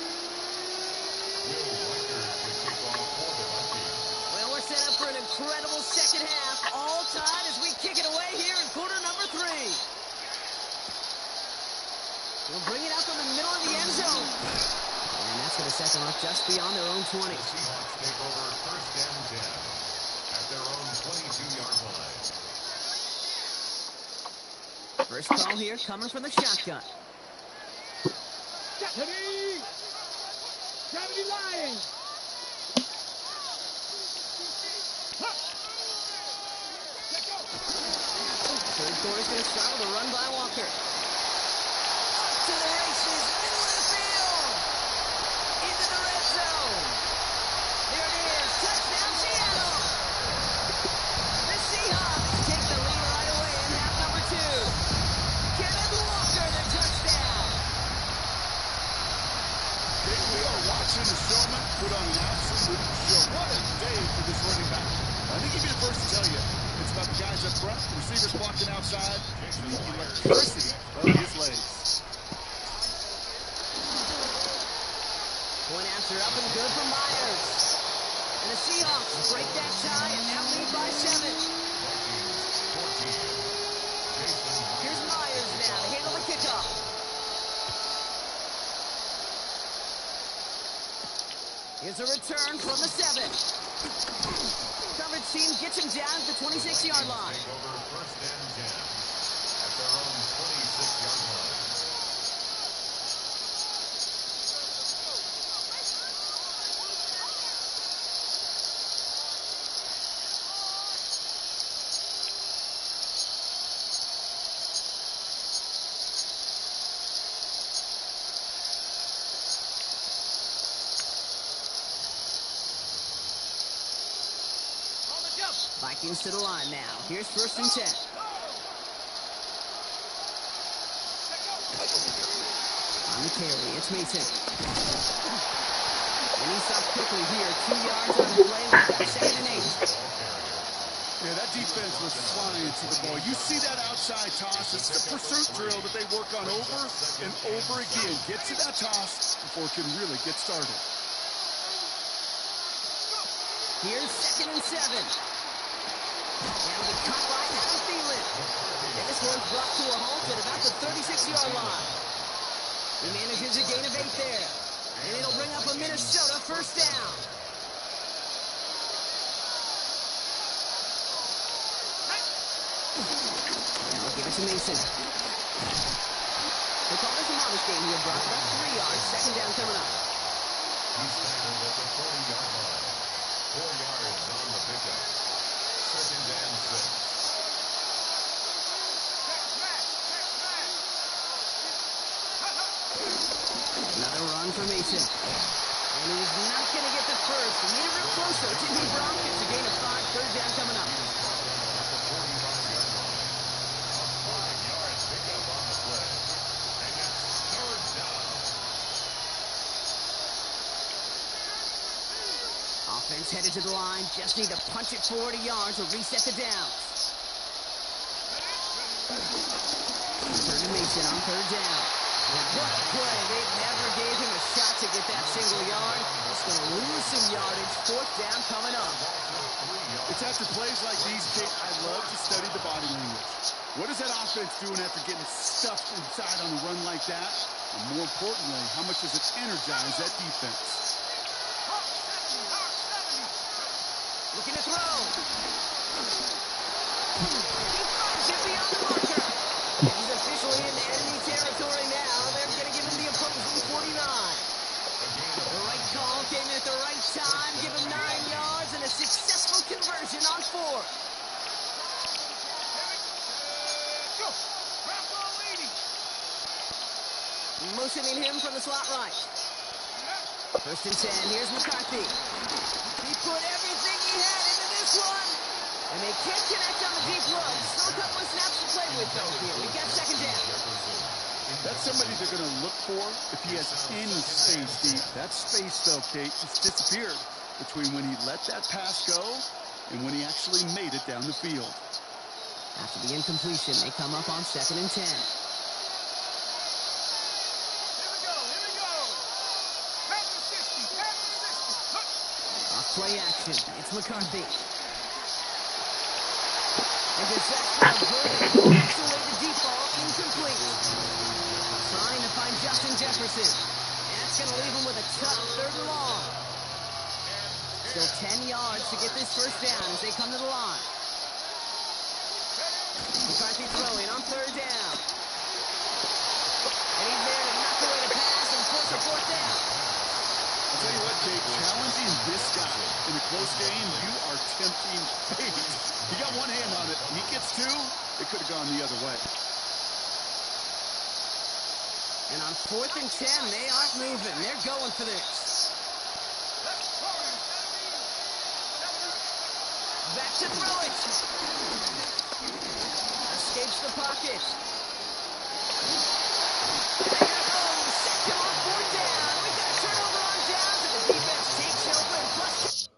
S5: Well, we're set up for an incredible second half. All tied as we kick it away here in quarter number 3. We'll bring it out from the middle of the end zone. And that's going to set them up just beyond their own 20.
S4: Seahawks take over 1st and 10 at their own 22-yard line.
S5: First call here coming from the shotgun.
S2: Deputy! Deputy Lions!
S5: Third quarter's going to start with a run by Walker. To the races, middle of the field. Into the red zone. There it is. Touchdown, Seattle. The Seahawks take the lead right away in half number 2. Kenneth Walker, the touchdown.
S6: We are watching the showman put on an absolute show. What a day for this running back. I think he'd be the first to tell you. It's about the guys up front, the receivers blocking outside, and the electricity of his legs.
S5: Point after up and good for Myers. And the Seahawks break that tie and now lead by 7. Here's Myers now to handle the kickoff. Here's a return from the 7. Coverage team gets him down at the 26-yard line.
S4: Take over 1st and 10 at their own 26-yard line.
S5: seconds to the line now. Here's 1st and 10. On the carry, it's Mason. And he stops quickly here. 2 yards on the play. We've got 2nd and 8.
S6: Yeah, that defense was flying to the ball. You see that outside toss. It's the pursuit drill that they work on over and over again. Get to that toss before it can really get started.
S5: Here's 2nd and 7. And the cut by Adam Thielen. And this one's brought to a halt at about the 36-yard line. He manages a gain of 8 there. And it'll bring up a Minnesota 1st down. Now give it to Mason. They call this a modest game here, Brock. About 3 yards. 2nd down coming up.
S4: He's tackled at the 40-yard line. 4 yards on the pickup. 2nd and 6.
S5: Another run for Mason. And he's not going to get the first. He made it real close, though, didn't he, Brock? It's a gain of 5. 3rd down coming up.
S4: 5-yard pickup on the play. And it's 3rd down.
S5: Offense headed to the line. Just need to punch it 40 yards or reset the downs. Turn to Mason on 3rd down. What a play. They never gave him a shot to get that single yard. It's going to lose some yardage. 4th down coming up.
S6: It's after plays like these, Kate, I love to study the body language. What is that offense doing after getting stuffed inside on a run like that? And more importantly, how much does it energize that defense?
S5: Looking to throw. He throws it beyond the marker. He's officially in enemy territory now. They're going to give him the opposing 49. The right call came in at the right time. Give him 9 yards and a successful conversion on 4th. Motioning him from the slot right. 1st and 10. Here's McCarthy. He put everything he had into this one. And they can't connect on the deep look. Still a couple of snaps to play with, though, here. We got 2nd down.
S6: That's somebody they're going to look for if he has any space deep. That space, though, Kate, just disappeared between when he let that pass go and when he actually made it down the field.
S5: After the incompletion, they come up on 2nd and 10. Off play action. It's McCarthy. And successful vertical knocks away the deep ball, incomplete. Trying to find Justin Jefferson. And that's going to leave him with a tough 3rd and long. Still 10 yards to get this 1st down as they come to the line. McCarthy throwing on 3rd down. And he's there to knock away the pass and force a 4th down.
S6: I'll tell you what, Jake, challenging this guy in a close game, you are tempting fate. He got one hand on it. He gets 2, it could have gone the other way.
S5: And on 4th and 10, they aren't moving. They're going for this. Back to throw it. Escapes the pocket. And there it goes. Second on 4th down. We got a turnover on downs, and the defense takes over and plus.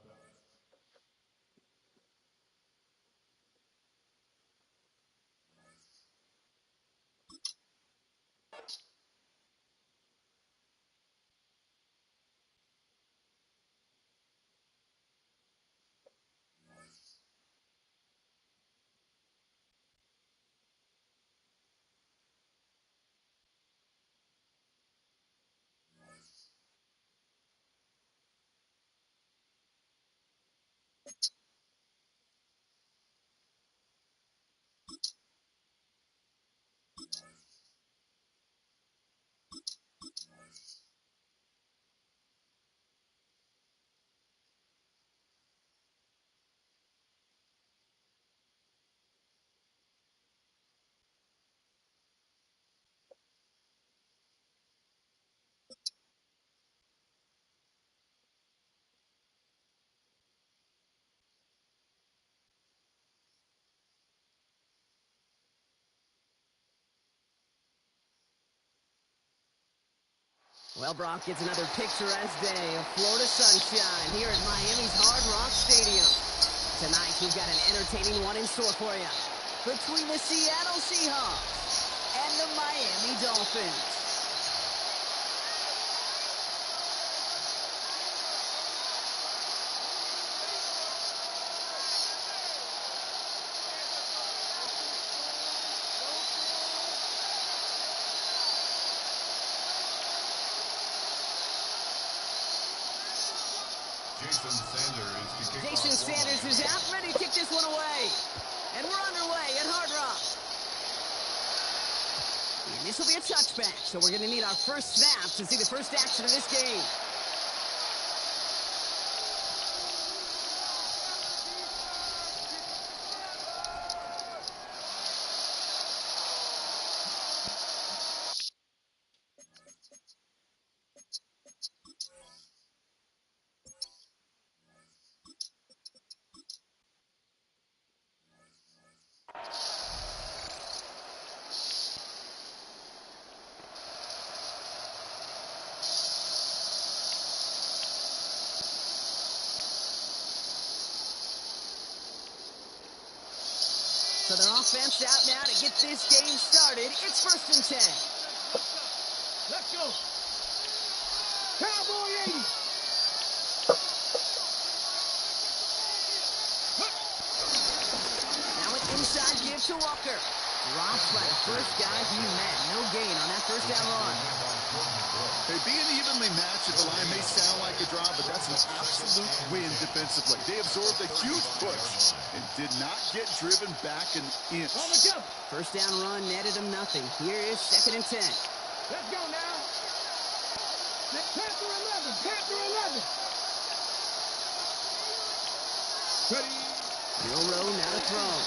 S5: Well, Brock, it's another picturesque day of Florida sunshine here at Miami's Hard Rock Stadium. Tonight, we've got an entertaining one in store for you between the Seattle Seahawks and the Miami Dolphins. Jason Sanders is out, ready to kick this one away. And we're underway at Hard Rock. And this will be a touchback, so we're going to need our first snap to see the first action of this game. So their offense out now to get this game started. It's 1st and 10.
S2: Let's go. Cowboy 80.
S5: Now an inside give to Walker. Drops by the first guy he met. No gain on that first down run.
S6: Hey, being evenly matched at the line may sound like a draw, but that's an absolute win defensively. They absorbed a huge push and did not get driven back an inch.
S5: First down run netted him nothing. Here is 2nd and 10.
S2: Let's go now. Panther 11. Panther 11. Ready.
S5: Milrow now to throw.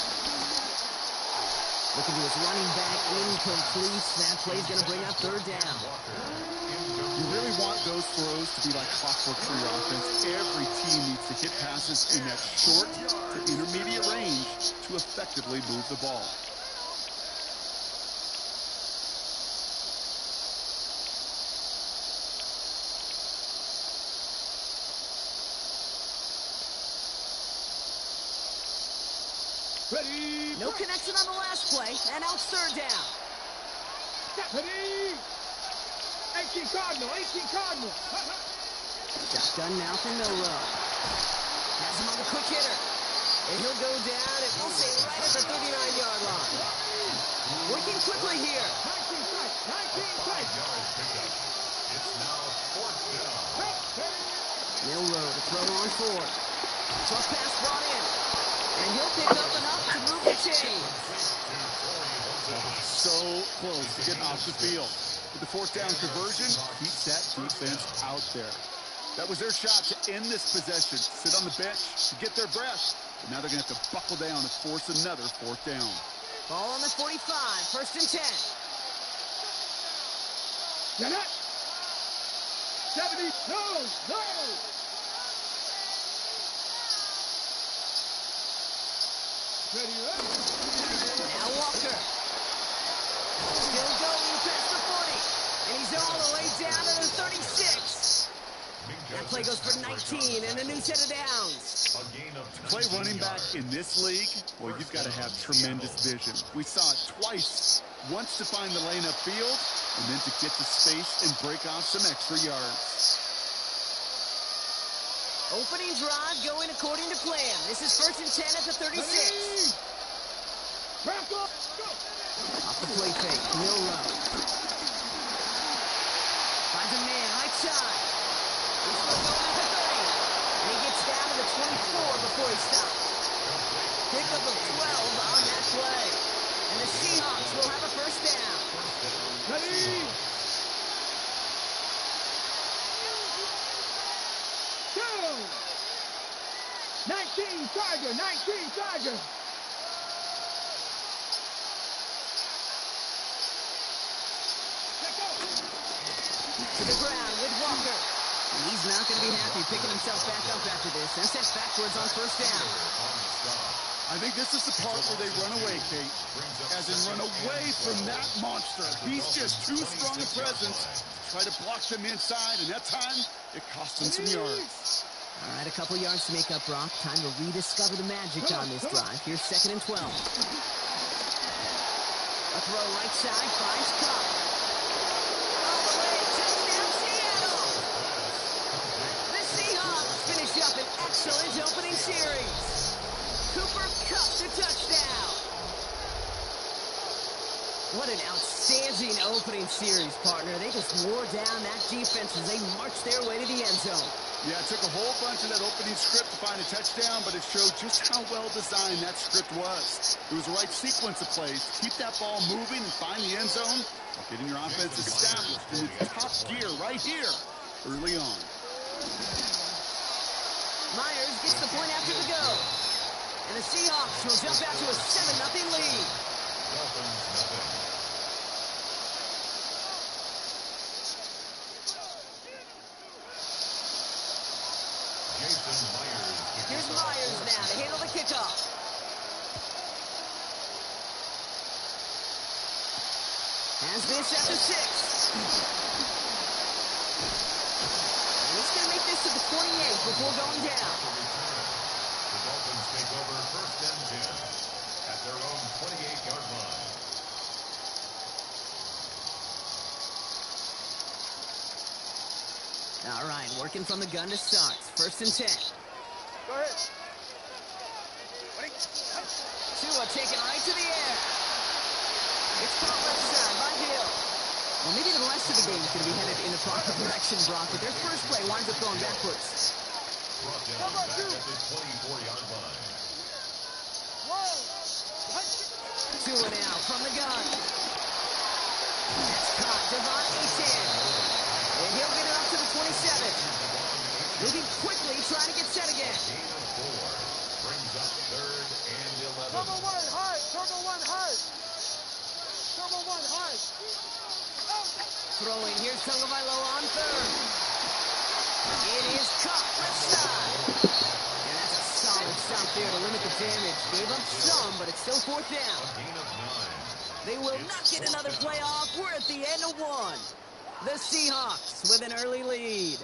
S5: Looking to his running back, incomplete. That play's going to bring up 3rd down.
S6: You really want those throws to be like clockwork for your offense. Every team needs to hit passes in that short to intermediate range to effectively move the ball.
S2: Ready.
S5: No connection on the last play, and out 3rd down.
S2: Ready. 18 Cardinal. 18 Cardinal.
S5: Shotgun now for Milrow. Has him on the quick hitter. And he'll go down, and we'll say right at the 39-yard line. Working quickly here.
S2: 19 strikes. 19 strikes.
S4: It's now 4th down.
S5: Milrow to throw on 4th. Tough pass brought in. And he'll pick up enough to move the chains.
S6: So close to getting off the field. With the 4th down conversion, keeps that defense out there. That was their shot to end this possession. Sit on the bench to get their breath. But now they're going to have to buckle down and force another 4th down.
S5: Ball on the 45, 1st and 10.
S2: Get up. 70. No. Ready.
S5: Now Walker. Still going past the 40. And he's all the way down to the 36. That play goes for 19 and a new set of downs.
S6: To play running back in this league, well, you've got to have tremendous vision. We saw it twice. Once to find the lane upfield, and then to get to space and break off some extra yards.
S5: Opening drive going according to plan. This is 1st and 10 at the 36. Off the play fake, Milrow. Finds a man, right side. He's still going at the 30. And he gets down to the 24 before he stops. Pickup of 12 on that play. And the Seahawks will have a first down.
S2: Ready. Go. 19 Tiger. 19 Tiger.
S5: To the ground with Walker. And he's not going to be happy picking himself back up after this. And sets backwards on 1st down.
S6: I think this is the part where they run away, Kate. As in run away from that monster. He's just too strong a presence to try to block them inside, and that time, it cost them some yards.
S5: All right, a couple yards to make up, Brock. Time to rediscover the magic on this drive. Here's 2nd and 12. A throw right side, finds Cup. All the way, touchdown Seattle! The Seahawks finish up an excellent opening series. Cooper Kupp to touchdown. What an outstanding opening series, partner. They just wore down that defense as they marched their way to the end zone.
S6: Yeah, it took a whole bunch of that opening script to find a touchdown, but it showed just how well designed that script was. It was the right sequence of plays to keep that ball moving and find the end zone, getting your offense established in its top gear right here early on.
S5: Myers gets the point after the go. And the Seahawks will jump out to a 7-0 lead. Here's Myers now to handle the kickoff. Has this after 6. And he's going to make this to the 28 before going down.
S4: The Dolphins take over 1st and 10 at their own 28-yard line.
S5: All right, working from the gun to start. 1st and 10.
S2: Go ahead.
S5: Tua taken right to the air. It's caught left side by Hill. Well, maybe the rest of the game is going to be headed in the proper direction, Brock, but their first play winds up going backwards.
S4: Brought down back at the 24-yard line.
S5: Tua now from the gun. It's caught. Devon Achane. And he'll get it up to the 27. Moving quickly, trying to get set again.
S4: Gain of 4 brings up 3rd and 11.
S2: Turbo 1 hard. Turbo 1 hard. Turbo 1 hard.
S5: Throwing, here's Tagovailoa on 3rd. It is caught left side. And that's a solid stop there to limit the damage. Gave up some, but it's still 4th down.
S4: Gain of 9.
S5: They will not get another play off. We're at the end of 1. The Seahawks with an early lead.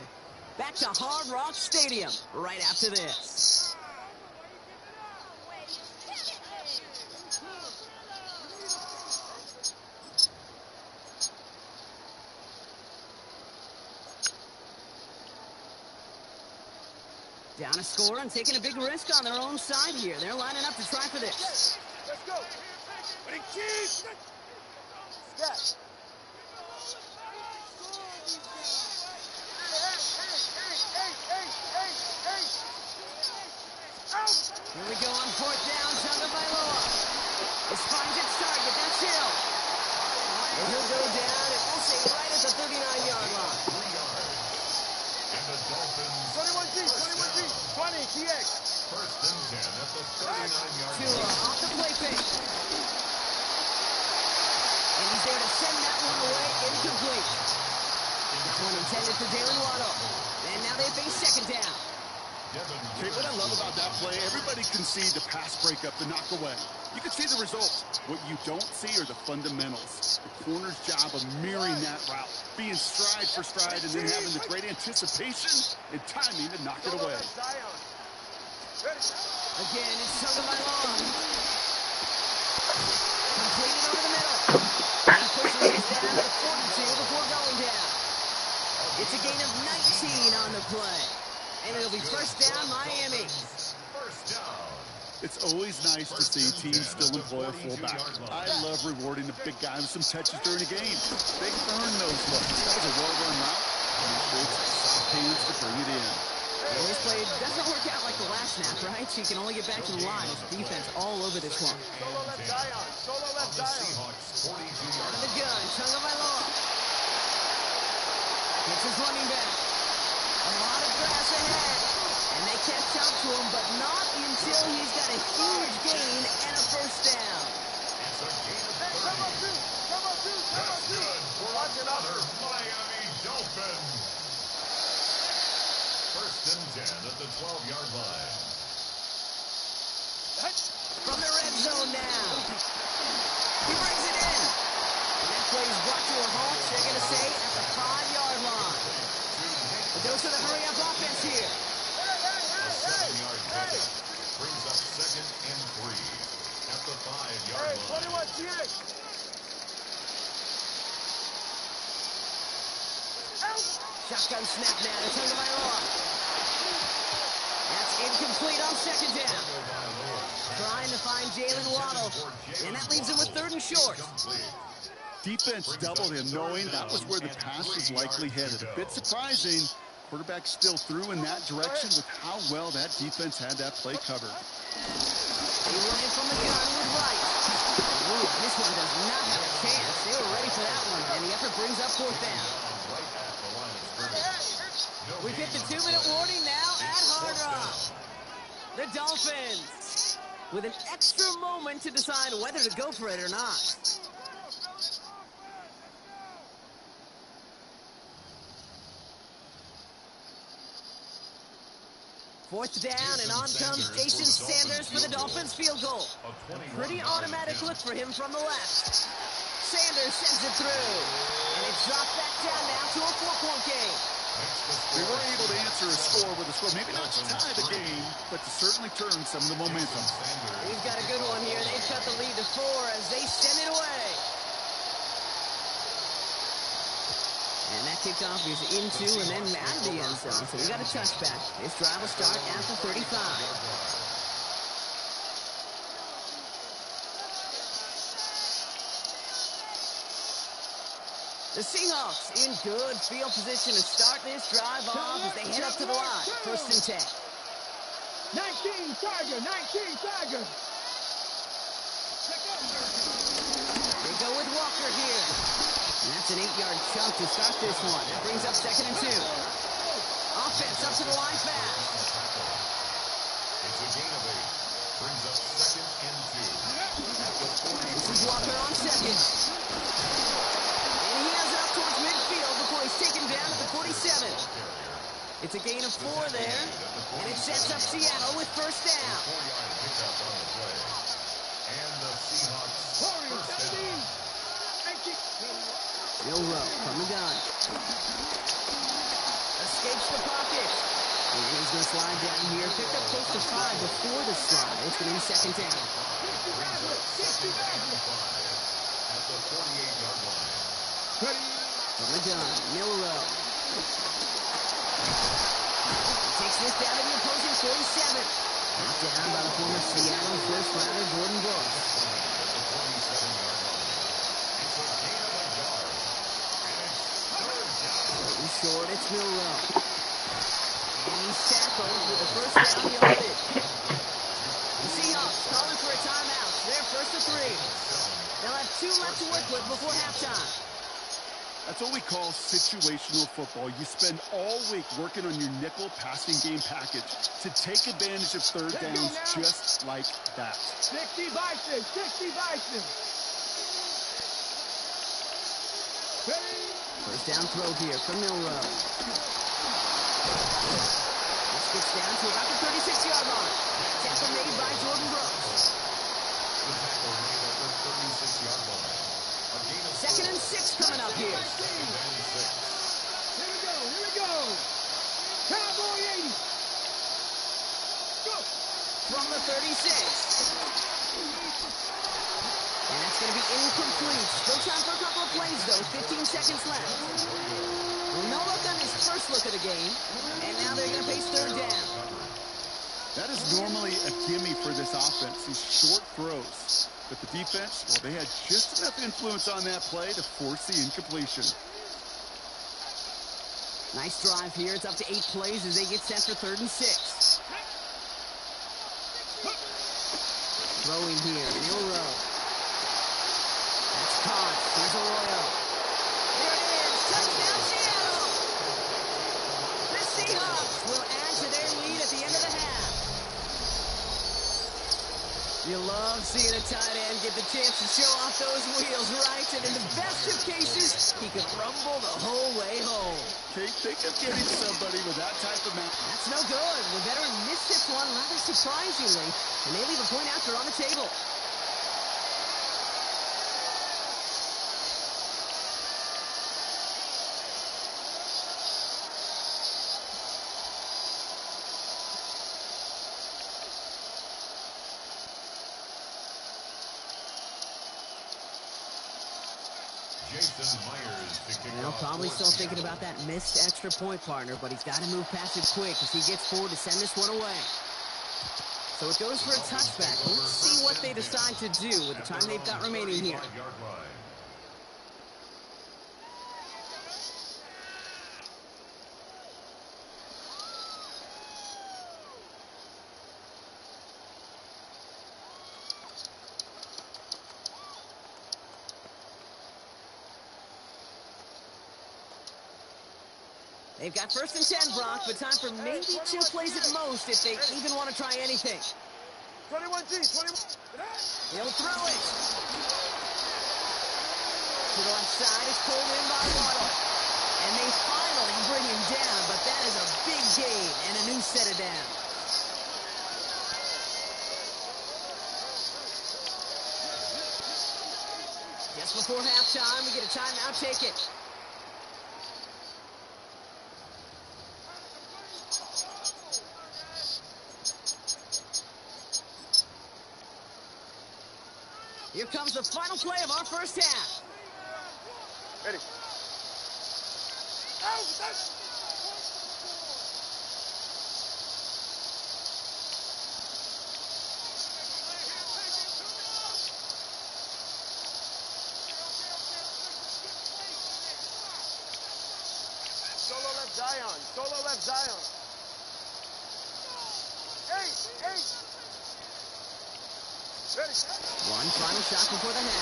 S5: Back to Hard Rock Stadium right after this. Down a score and taking a big risk on their own side here. They're lining up to try for this.
S2: Let's go. Ready, cheese. Yes.
S5: Here we go on 4th down. Tagovailoa. This finds its target. That's Hill. And he'll go down and we'll say right at the 39-yard line.
S4: 3 yards. And the Dolphins
S2: 21G, 21G, 20, TX.
S4: 1st and 10 at the 39-yard
S5: Tua
S4: line.
S5: off the play fake. And he's there to send that one away incomplete. One intended for Jalen Waddle. And now they face 2nd down.
S6: Okay, what I love about that play, everybody can see the pass breakup, the knock away. You can see the result. What you don't see are the fundamentals. The corner's job of mirroring that route, being stride for stride, and then having the great anticipation and timing to knock it away.
S5: Again, it's Tagovailoa. Completed over the middle. And pushes it down to the 42 before going down. It's a gain of 19 on the play. And it'll be 1st down, Miami.
S4: First down.
S6: It's always nice to see teams still employ a fullback. I love rewarding the big guy with some touches during the game. They earn those looks. That was a well-run route. And it takes soft hands to bring it in.
S5: Well, this play doesn't work out like the last snap, right? So you can only get back to the line. Defense all over this one.
S2: Solo left Zion. Solo left
S4: The
S2: Zion.
S4: Seahawks 42
S5: Out of
S4: yards.
S5: the gun, Tagovailoa. Gets his running back. A lot of grass ahead. And they catch up to him, but not until he's got a huge gain and a 1st down.
S4: It's a gain of 30.
S2: Come on, two. Come on, two. Come on,
S4: That's
S2: two.
S4: good for another Miami Dolphin. 1st and 10 at the 12-yard line.
S5: From the red zone now. He brings it in. And that play is brought to a halt, they're going to say, at the 5-yard Shotgun snap now to turn the Vailoa. That's incomplete on second down. Trying to find Jalen Waddle, and that leaves him with 3rd and short.
S6: Defense doubled him, knowing that was where the pass was likely headed. A bit surprising. Quarterback still threw in that direction with how well that defense had that play covered.
S5: They run in from the gun with Wright. Ooh, this one does not have a chance. They were ready for that one, and the effort brings up 4th down. We've hit the 2-minute warning now at Hard Rock. The Dolphins with an extra moment to decide whether to go for it or not. Fourth down, and on comes Jason Sanders for the Dolphins field goal. A pretty automatic look for him from the left. Sanders sends it through, and it dropped that down now to a 4-point game.
S6: They were able to answer a score with a score, maybe not to tie the game, but to certainly turn some of the momentum.
S5: He's got a good one here. They've cut the lead to 4 as they send it away. And that kickoff is into and then out of the end zone. So we got a touchback. This drive will start at the 35. The Seahawks in good field position to start this drive off as they head up to the line. 1st and 10.
S2: 19 Tiger, 19 Tiger.
S5: They go with Walker here. And that's an 8-yard chunk to start this one. That brings up 2nd and 2. Offense up to the line fast.
S4: It's a gain of 8. Brings up 2nd and 2.
S5: This is Walker on 2nd. And he has it up towards midfield before he's taken down at the 47. It's a gain of 4 there. And it sets up Seattle with 1st down.
S4: And the Seahawks 1st down.
S5: Milrow from the gun. Escapes the pocket. And he's going to slide down here. Picked up close to 5 before the slide. It's going to be 2nd down.
S4: At the 48-yard line.
S5: From the gun, Milrow. Takes this down to the opposing 47. Knocked down by the former Seattle first-rounder Jordan Brooks. Short, it's Milrow. And he's tackled with the 1st down yardage. The Seahawks calling for a timeout. They're 1st and 3. They'll have 2 left to work with before halftime.
S6: That's what we call situational football. You spend all week working on your nickel passing game package to take advantage of 3rd downs just like that.
S2: 60 Bison, 60 Bison.
S5: 1st down throw here from Milrow. This gets down to about the 36-yard line. Tackle made by Jordan Brooks.
S4: The tackle made at the 36-yard line.
S5: 2nd and 6 coming up here.
S2: Here we go. Cowboy 80. Go.
S5: From the 36. And that's going to be incomplete. Still time for a couple of plays, though. 15 seconds left. Well, no look on his first look at the game. And now they're going to face 3rd down.
S6: That is normally a gimme for this offense, these short throws. But the defense, well, they had just enough influence on that play to force the incompletion.
S5: Nice drive here. It's up to 8 plays as they get set for 3rd and 6. Throwing here, Milrow. That's caught. Here's Arroyo. There it is. Touchdown, Seattle. The Seahawks will add to their lead at the end of the half. You love seeing a tight end get the chance to show off those wheels, right? And in the best of cases, he could rumble the whole way home.
S6: Can't think of getting somebody with that type of match.
S5: That's no good. The veteran missed this one rather surprisingly, and they leave a point after on the table.
S4: Jason Myers to kick
S5: Well,
S4: off
S5: probably
S4: for
S5: still thinking
S4: Seattle.
S5: about that missed extra point, partner, but he's got to move past it quick as he gets forward to send this one away. So it goes for a touchback. Let's see what they decide to do with the time they've got remaining here. They've got 1st and 10, Brock, but time for maybe 2 plays at most if they even want to try anything.
S2: 21G, 21.
S5: He'll throw it. To the left side, it's pulled in by Waddle. And they finally bring him down, but that is a big gain and a new set of downs. Just before halftime, we get a timeout ticket. Here comes the final play of our first half.
S2: Ready. Solo left Zion. Solo left Zion. Hey. Ready.
S5: One final shot before the half.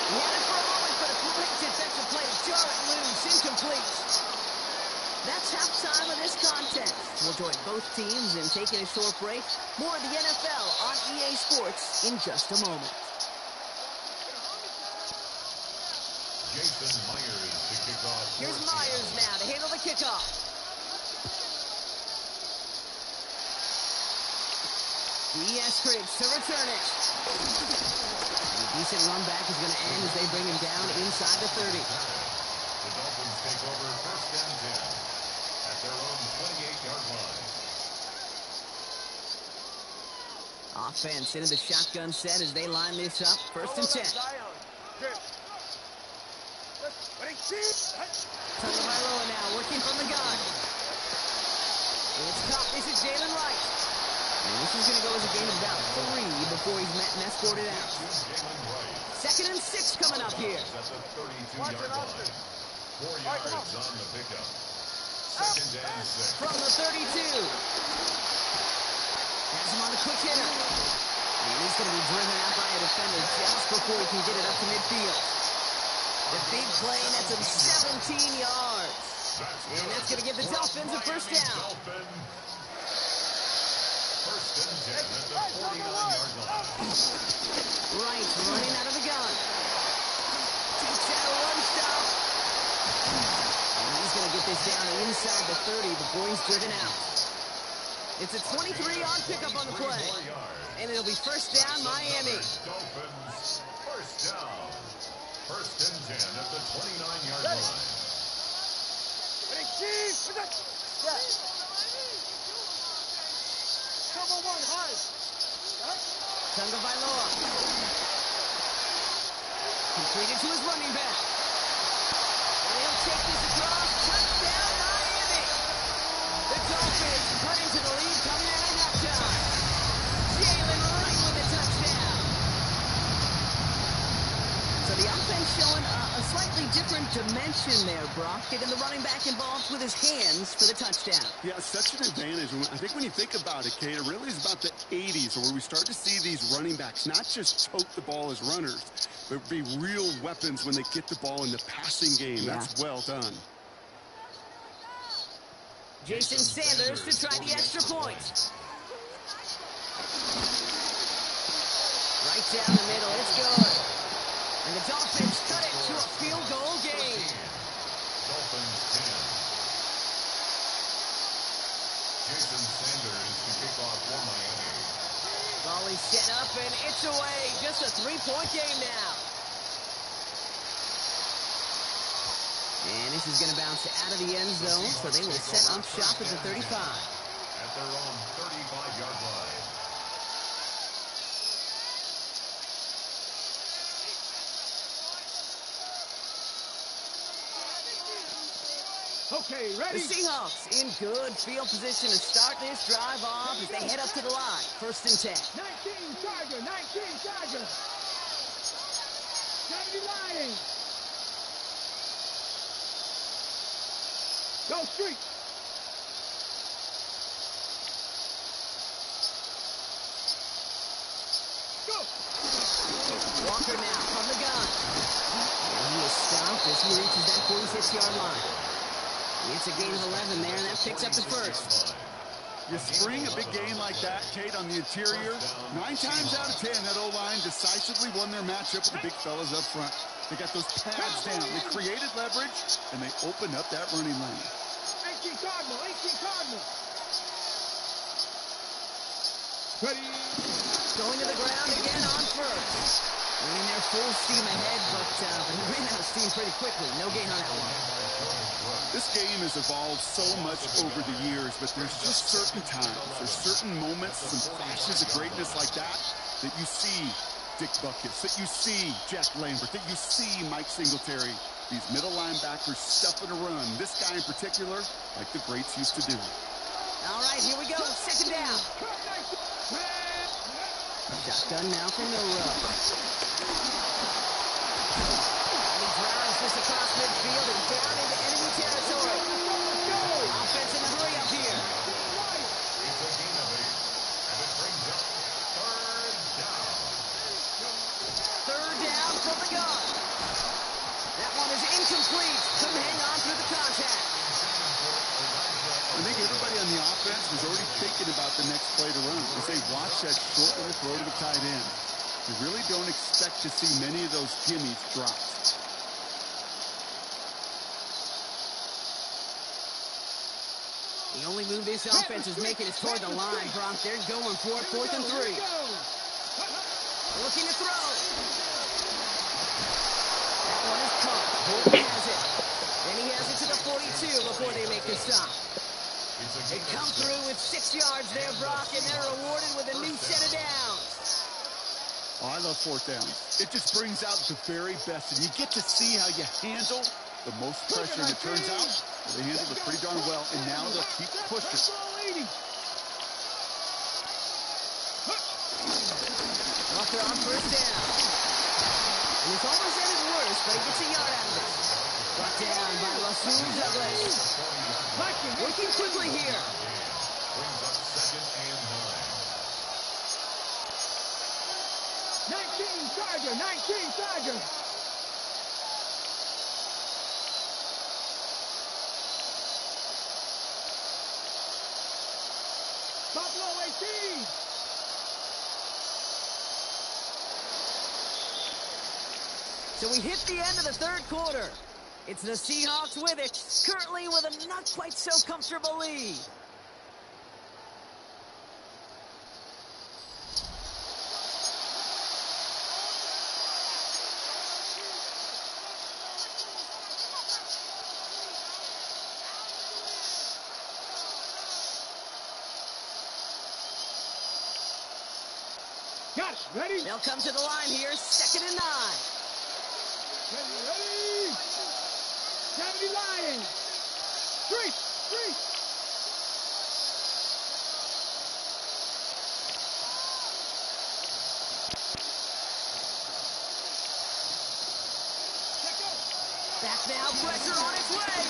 S5: He had it for a moment, but a great defensive play to jar it loose, incomplete. That's halftime of this contest. We'll join both teams in taking a short break. More of the NFL on EA Sports in just a moment.
S4: Jason Myers to kick off.
S5: Here's Myers now to handle the kickoff. D.S. Cribs to return it. A decent run back is going to end as they bring him down inside the 30.
S4: The Dolphins take over 1st and 10 at their own 28-yard line.
S5: Offense into the shotgun set as they line this up. 1st and 10. Tagovailoa now working from the gun. It's caught. This is Jalen Wright. And this is going to go as a game of about 3 before he's met and escorted out. 2nd and 6 coming up here.
S4: At the 32-yard line. 4 yards on the pickup. 2nd and 6.
S5: From the 32. Has him on the quick hitter. And he's going to be driven out by a defender just before he can get it up to midfield. The big play, and that's him 17 yards. And that's going to give the Dolphins a 1st down.
S4: 1st and 10 at the 49-yard line.
S5: Right, running out of the gun. Takes out a one-stop. And he's going to get this down inside the 30 before he's driven out. It's a 23-yard pickup on the play. And it'll be 1st down, Miami.
S4: Dolphins, 1st down. 1st and 10 at the 29-yard line.
S5: Tagovailoa. Completed to his running back. And he'll take this across. Touchdown, Miami. The Dolphins cut into the lead coming out of halftime. Jalen Wright with a touchdown. So the offense showing a slightly different dimension there, Brock. Getting the running back involved with his hands for the touchdown.
S6: Yeah, such an advantage. I think when you think about it, Kate, it really is about the 80s where we start to see these running backs not just tote the ball as runners, but be real weapons when they get the ball in the passing game.
S5: Yeah.
S6: That's well done.
S5: Jason Sanders to try the extra point. Right down the middle. It's good. And the Dolphins cut it to a field goal game.
S4: Dolphins 10. Jason Sanders to kick off for Miami.
S5: Volley set up and it's away. Just a 3-point game now. And this is going to bounce out of the end zone, so they will set up shop at the 35.
S4: At their own 35-yard line.
S2: Okay,
S5: The
S2: ready?
S5: Seahawks in good field position to start this drive off as they head up to the line. 1st and 10.
S2: 19 Charger, 19 Charger. 70 Lions. Go street. Go.
S5: Walker now from the gun. And he is stopped as he reaches that 46-yard line. It's a gain of 11 there, and that picks up the first.
S6: You spring a big game like that, Kate, on the interior. 9 times out of 10, that O-line decisively won their matchup with the big fellas up front. They got those pads down. They created leverage, and they opened up that running lane.
S2: 18 Cardinal, 18 Cardinal. Ready?
S5: Going to the ground again on first. In there full steam ahead, but he ran out of steam pretty quickly. No gain on that one.
S6: This game has evolved so much over the years, but there's just certain times, there's certain moments, some flashes of greatness like that you see Dick Buckus, that you see Jack Lambert, that you see Mike Singletary. These middle linebackers stuffing a run. This guy in particular, like the greats used to do.
S5: All right, here we go. 2nd down. Shotgun now for Milrow. And he drives this across midfield and down into enemy territory. Offense in a hurry up here.
S4: It's a gain of 8, and it brings up 3rd down.
S5: 3rd down from the gun. That one is incomplete. Couldn't hang on through the contact.
S6: I think everybody on the offense was already thinking about the next play to run as they watch that short little throw to the tight end. You really don't expect to see many of those gimmies dropped.
S5: The only move this offense is making is toward the line, Bronk. They're going for it. 4th and 3. Looking to throw. That one is caught. He has it. And he has it to the 42 before they make the stop. They come through with 6 yards there, Brock, and they're rewarded with a new set of downs.
S6: Oh, I love 4th downs. It just brings out the very best, and you get to see how you handle the most pressure, and it turns out they handled it pretty darn well, and now they'll keep pushing.
S5: Walker on 1st down. And it's almost ended worse, but he gets a yard out of it. Brought down by Rasul Douglas. Working quickly here.
S4: Brings up 2nd and 9.
S2: 19 Charger, 19 Charger. Buffalo 18.
S5: So we hit the end of the 3rd quarter. It's the Seahawks with it, currently with a not quite so comfortable lead.
S2: Got it. Ready?
S5: They'll come to the line here, 2nd and 9.
S2: Ready? 70 Lions. Street.
S5: Back now, pressure on its way.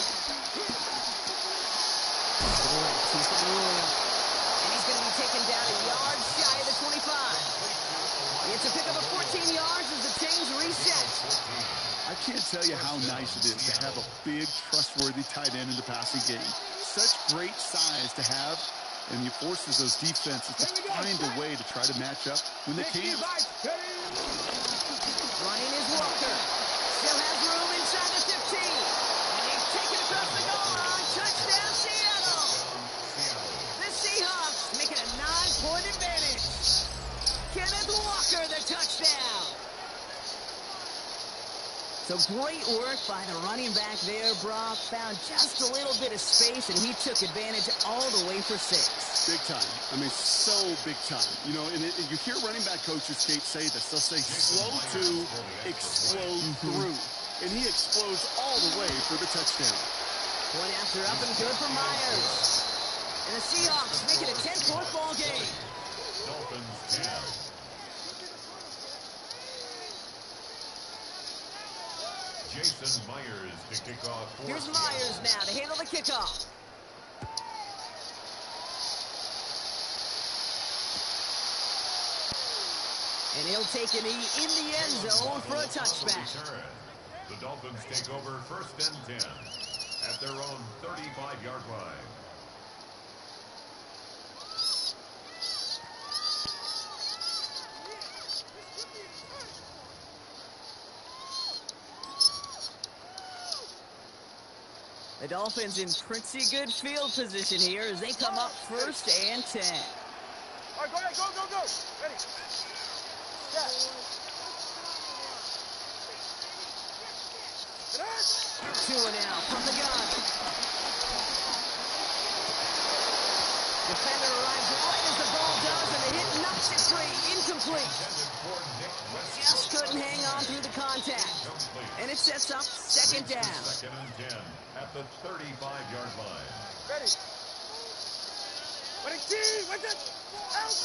S5: To the left, he's got Royal. And he's going to be taken down a yard shy of the 25. It's a pickup of 14 yards as the chains reset.
S6: I can't tell you how nice it is to have a big, trustworthy tight end in the passing game. Such great size to have, and he forces those defenses to find a way to try to match up when they can't.
S5: Running is Walker. Still has room inside the 15. And he's taken across the goal line. Touchdown, Seattle. The Seahawks making a 9-point advantage. Kenneth Walker, the touchdown. So great work by the running back there, Brock. Found just a little bit of space, and he took advantage all the way for 6.
S6: Big time. I mean, so big time. You know, and you hear running back coaches, Kate, say this. They'll say slow to explode through. And he explodes all the way for the touchdown.
S5: Point after up and good for Myers. And the Seahawks make it a 10-point ball game.
S4: Dolphins 10. Jason Myers to kick off.
S5: Here's Myers now to handle the kickoff. And he'll take a knee in the end zone for a touchback.
S4: The Dolphins take over 1st and 10 at their own 35-yard line.
S5: The Dolphins in pretty good field position here as they come up 1st and 10.
S2: All right, go ahead, go. Ready. Yeah.
S5: Tua now from the gun. Defender arrives right as the ball does, and the hit knocks it free. Incomplete. Just couldn't hang on through the contact. And it sets up 2nd down.
S4: 2nd and 10 at the 35-yard line.
S2: Ready. What's it? Out.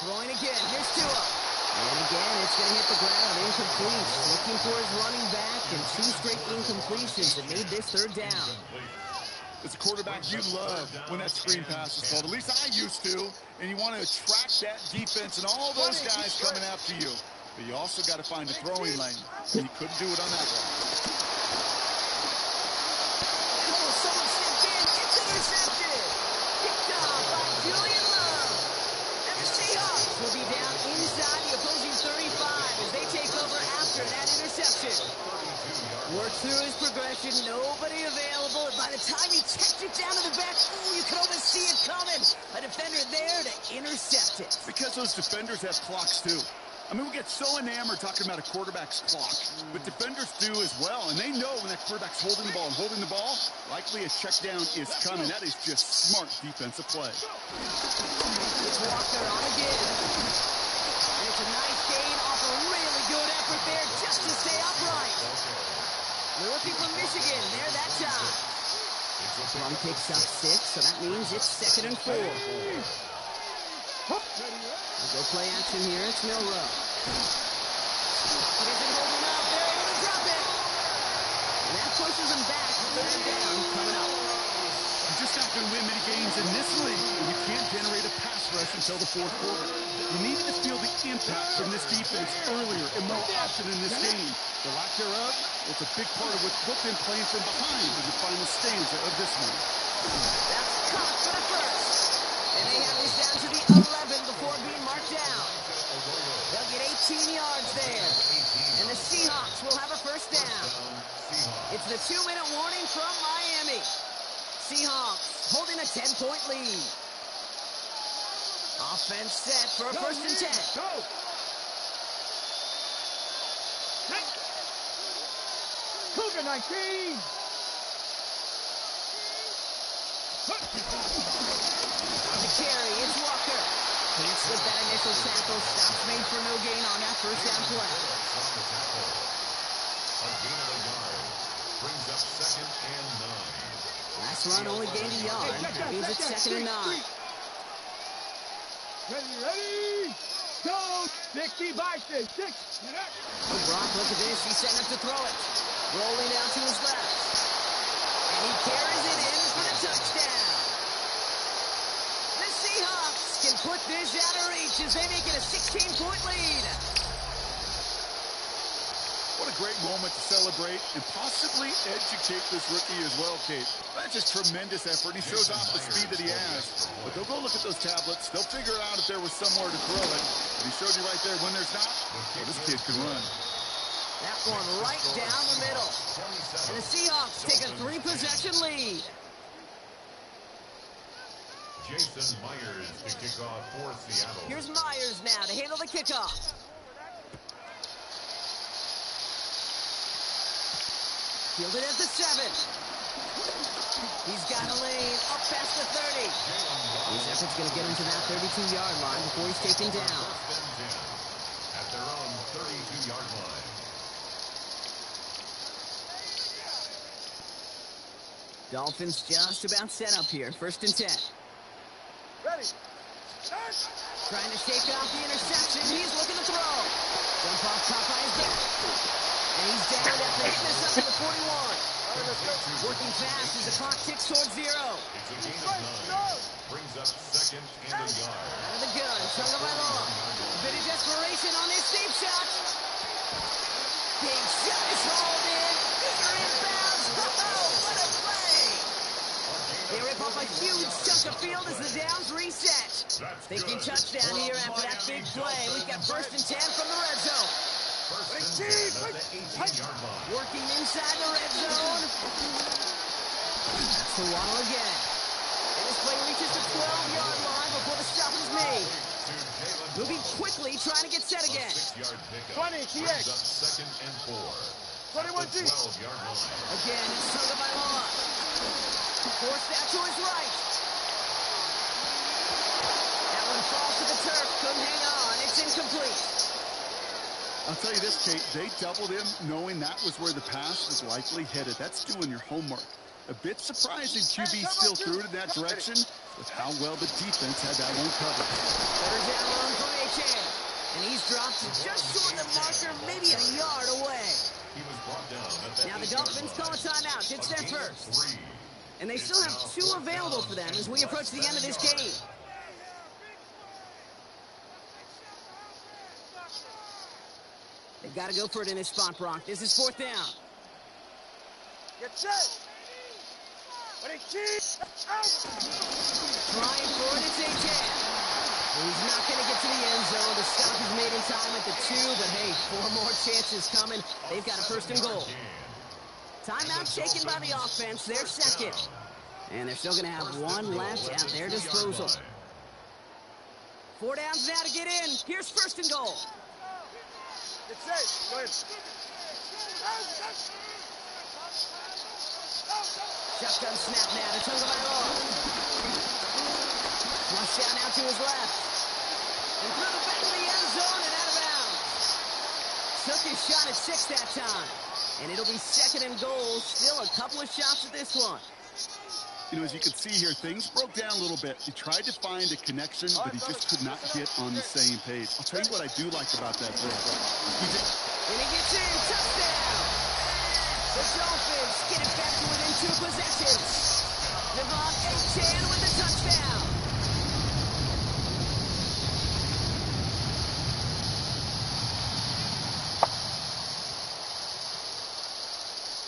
S5: Throwing again. Here's Tua. And again, it's going to hit the ground. Incomplete. Looking for his running back, and 2 straight incompletions that made this 3rd down.
S6: As a quarterback, you love when that screen pass is called. At least I used to. And you want to attract that defense and all those guys coming after you. But you also got to find a throwing lane. And he couldn't do it on that one.
S5: Someone stepped in. It's intercepted. Picked off by Julian Love. And the Seahawks will be down inside the opposing 35 as they take over after that interception. Worked through his progression. Nobody available. And by the time he checked it down to the back, you could almost see it coming. A defender there to intercept it.
S6: Because those defenders have clocks, too. I mean, we get so enamored talking about a quarterback's clock, but defenders do as well, and they know when that quarterback's holding the ball and holding the ball, likely a check down is coming. That is just smart defensive play.
S5: It's Walker on again. And it's a nice gain off a really good effort there just to stay upright. The rookie from Michigan there that time. Run picks up 6, so that means it's 2nd and 4. We'll go play action here. It's Milrow. He isn't holding up. They're able to drop it. And that pushes him back. 3rd down coming up.
S6: You're just not going to win many games in this league when you can't generate a pass rush until the 4th quarter. You needed to feel the impact from this defense earlier and more often in this game. The lack thereof, it's a big part of what's put them playing from behind in the final stanza of this one.
S5: That's caught for the first. And they have this down to the 11 before being marked down. They'll get 18 yards there. And the Seahawks will have a 1st down. It's the 2-minute warning from Miami. Seahawks holding a 10-point lead. Offense set for a 1st and 10.
S2: Go. Cougar 19.
S5: On the carry, it's Walker. Can't slip that initial tackle. Stops made for no gain on that 1st down play.
S4: A gain of a yard brings up 2nd and 9.
S5: Last run only gained a yard. That means it's 2nd and 9.
S2: Ready? Go. 60 by 6.
S5: Brock, look at this. He's setting up to throw it. Rolling down to his left. And he carries it in for the touchdown. The Seahawks can put this out of reach as they make it a 16-point lead.
S6: What a great moment to celebrate and possibly educate this rookie as well, Kate. That's just tremendous effort. He shows off the speed that he has. But they'll go look at those tablets. They'll figure out if there was somewhere to throw it. And he showed you right there when there's not. Well, this kid can run.
S5: That one right down the middle. And the Seahawks take a 3-possession lead.
S4: Jason Myers to kick off for Seattle.
S5: Here's Myers now to handle the kickoff. Fielded at the 7. He's got a lane up past the 30. His effort's going to get him to that 32-yard line before he's taken down.
S4: At their own 32-yard line.
S5: Dolphins just about set up here. 1st and 10.
S2: Ready.
S5: Trying to shake off the interception. He's looking to throw. Jump off top by his back. And he's down after hitting this up to the 41. Working fast as the clock ticks towards 0.
S4: It's a gain of 9. Brings up 2nd and a yard.
S5: Out of the gun, Tagovailoa. A bit of desperation on this deep shot. Big shot is hauled in. They're inbounds. Oh, what a play! They rip off a huge chunk of field as the downs reset. Thinking touchdown here after that big play. We've got 1st and 10 from the red zone.
S4: First and 10 at the 18-yard line.
S5: Working inside the red zone. That's the Waddle again. And this play reaches the 12-yard line before the stop is made. Moving quickly, trying to get set again.
S4: 6-yard pickup.
S2: 20,
S4: Brings
S2: TX.
S4: up 2nd and 4.
S2: 21 G.
S4: 12-yard line.
S5: Again, it's Tagovailoa. Forced out to his right. That one falls to the turf. Couldn't hang on. It's incomplete.
S6: I'll tell you this, Kate, they doubled him knowing that was where the pass was likely headed. That's doing your homework. A bit surprising QB still threw it in that direction with how well the defense had that one covered.
S5: Better down run from H2H. And he's dropped just short of the marker, maybe a yard away.
S4: He was brought down at the
S5: Now the
S4: 8-yard
S5: Dolphins
S4: line.
S5: call a timeout. It's their
S4: A gain of
S5: first.
S4: 3.
S5: And they still have 2 available for them as we approach the end of this game. They've got to go for it in this spot, Brock. This is 4th down.
S2: Get set. Ready, G.
S5: Trying for it, it's H2H. He's not going to get to the end zone. The stop is made in time at the 2, but hey, 4 more chances coming. They've got a 1st and goal. Timeout taken by the offense, their 2nd. And they're still going to have 1 left at their disposal. 4 downs now to get in. Here's 1st and goal.
S2: Get set. Go ahead.
S5: Shotgun snap now to Tagovailoa. Flush down out to his left. And through the back of the end zone and out of bounds. Took his shot at 6 that time. And it'll be 2nd and goal. Still a couple of shots at this one.
S6: You know, as you can see here, things broke down a little bit. He tried to find a connection, but he just could not get on the same page. I'll tell you what I do like about that throw.
S5: And he gets in. Touchdown. The Dolphins get it back to within 2 possessions. Devon H2H with the touchdown.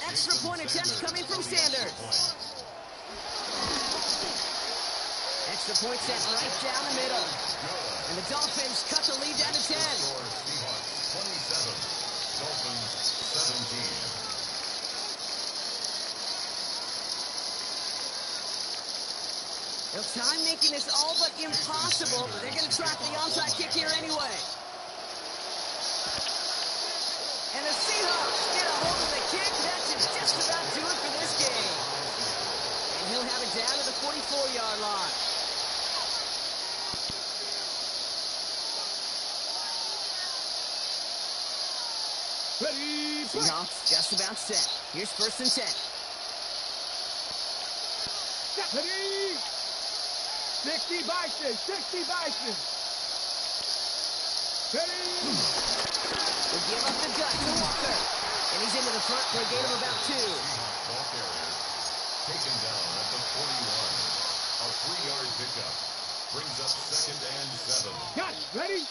S5: Extra point attempt coming from Sanders. Extra point set right down the middle. And the Dolphins cut the lead down to 10.
S4: Seahawks 27. Dolphins 17.
S5: Time making this all but impossible, but they're going to try for the onside kick here anyway. And the Seahawks get a hold of the kick. That should just about do it for this game. And he'll have it down to the 44-yard line.
S2: Ready.
S5: Seahawks just about set. Here's 1st and 10.
S2: Ready. 60 Bison. 60 Bison. Ready.
S5: Will give up the gut to Walker. And he's into the front for a gain of about 2.
S4: Ball carrier taken down at the 41. A 3-yard pickup. Brings up 2nd and 7.
S2: Got it. Ready.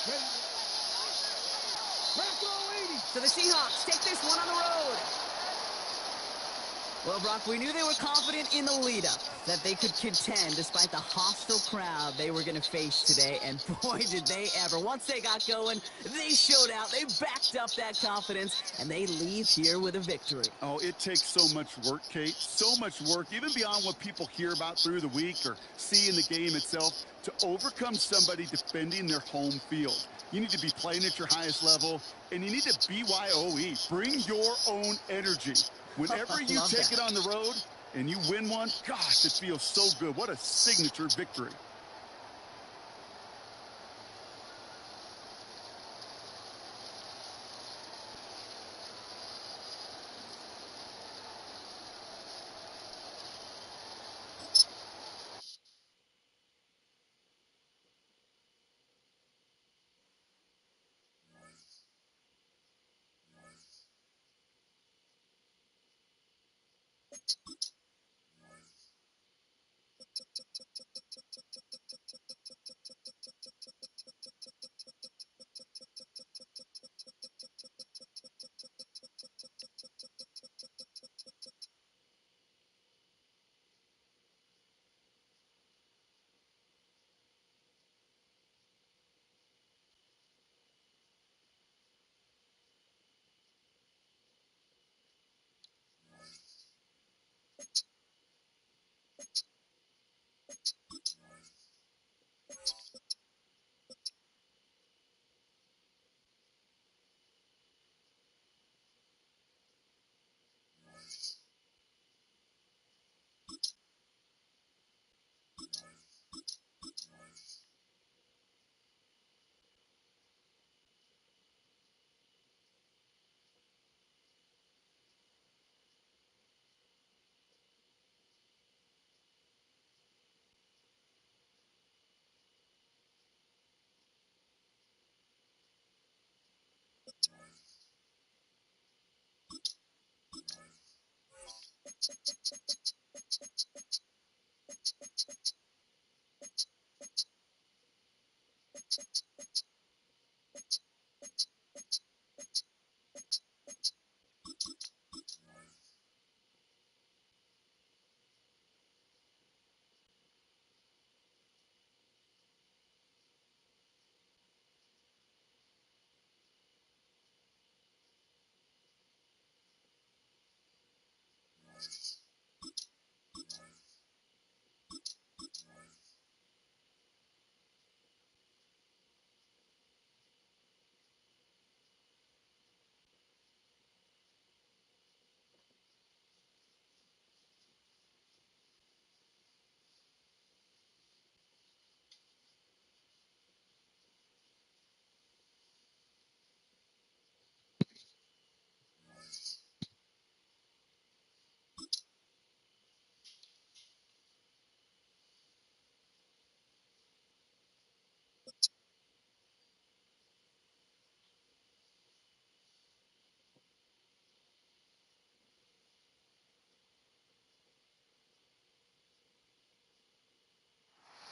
S2: Ready. Back all 80.
S5: So the Seahawks take this one on the road. Well, Brock, we knew they were confident in the lead-up, that they could contend despite the hostile crowd they were going to face today. And boy, did they ever. Once they got going, they showed out. They backed up that confidence, and they leave here with a victory.
S6: Oh, it takes so much work, Kate. So much work, even beyond what people hear about through the week or see in the game itself, to overcome somebody defending their home field. You need to be playing at your highest level, and you need to BYOE. Bring your own energy. Whenever you take it on the road and you win one, gosh, it feels so good. What a signature victory.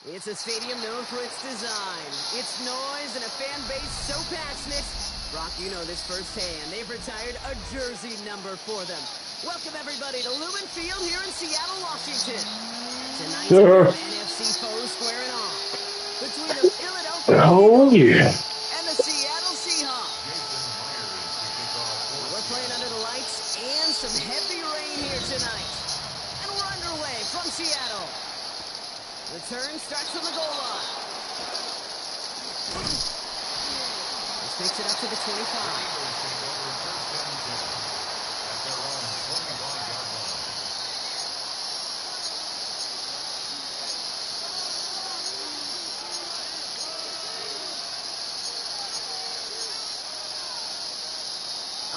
S5: It's a stadium known for its design, its noise, and a fan base so passionate. Brock, you know this firsthand. They've retired a jersey number for them. Welcome, everybody, to Lumen Field here in Seattle, Washington. Tonight's NFC foes squaring off between the Philadelphia Eagles and the Seattle Seahawks. We're playing under the lights and some heavy rain here tonight. And we're underway from Seattle. Return starts from the goal line. This takes it up to the 25.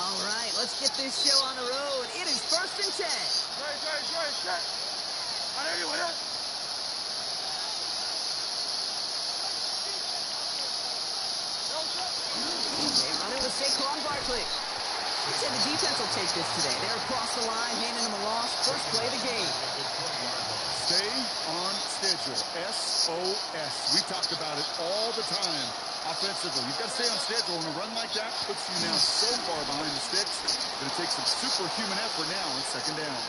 S5: All right, let's get this show on the road. It is 1st and 10. They run it with Saquon Barkley. He said the defense will take this today. They're across the line, handing them a loss. First play of the game.
S6: Stay on schedule. SOS. We talked about it all the time offensively. You've got to stay on schedule, and a run like that puts you now so far behind the sticks that it takes some superhuman effort now on 2nd down.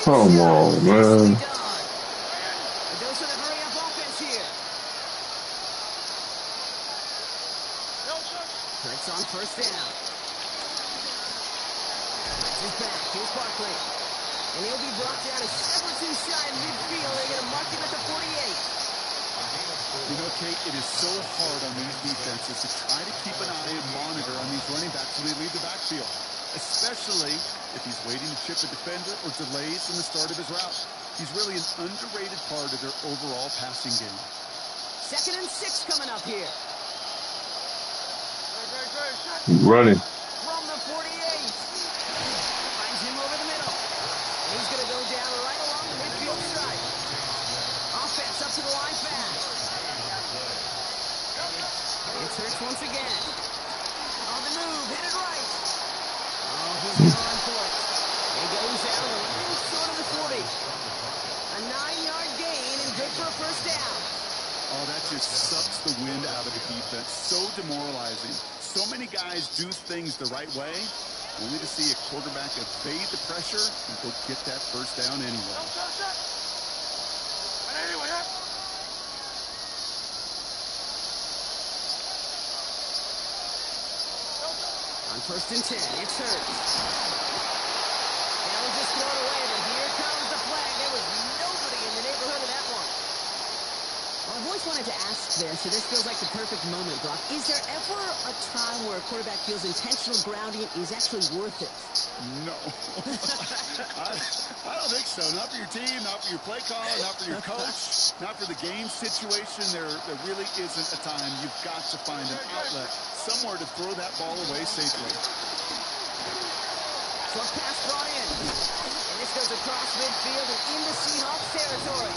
S7: Come on, man.
S5: Kurtz on 1st down. Kurtz is back. Here's Barkley. And he'll be brought down a step or two shy in midfield. They're going to mark him at the 48.
S6: You know, Kate, it is so hard on these defenses to try to keep an eye and monitor on these running backs when they leave the backfield, especially if he's waiting to chip a defender or delays in the start of his route. He's really an underrated part of their overall passing game.
S5: 2nd and 6 coming up here.
S7: Running.
S5: From the 48. Finds him over the middle. And he's going to go down right along the midfield stripe. Offense up to the line fast. It's Hurts once again. On the move, headed right. going for it. It goes down a little short of the 40. A 9-yard gain and good for a first down.
S6: Oh, that just sucks the wind out of the defense. So demoralizing. So many guys do things the right way, only to see a quarterback evade the pressure and go get that first down anyway.
S5: On 1st and 10, it's Hurts. That was just thrown away, but here comes the flag. There was nobody in the neighborhood of that one. Well, I've always wanted to ask this, so this feels like the perfect moment, Brock. Is there ever a time where a quarterback feels intentional grounding is actually worth it?
S6: No. I don't think so. Not for your team, not for your play caller, not for your coach, not for the game situation. There really isn't a time. You've got to find an outlet, somewhere to throw that ball away safely.
S5: Short pass brought in. And this goes across midfield and into Seahawks territory.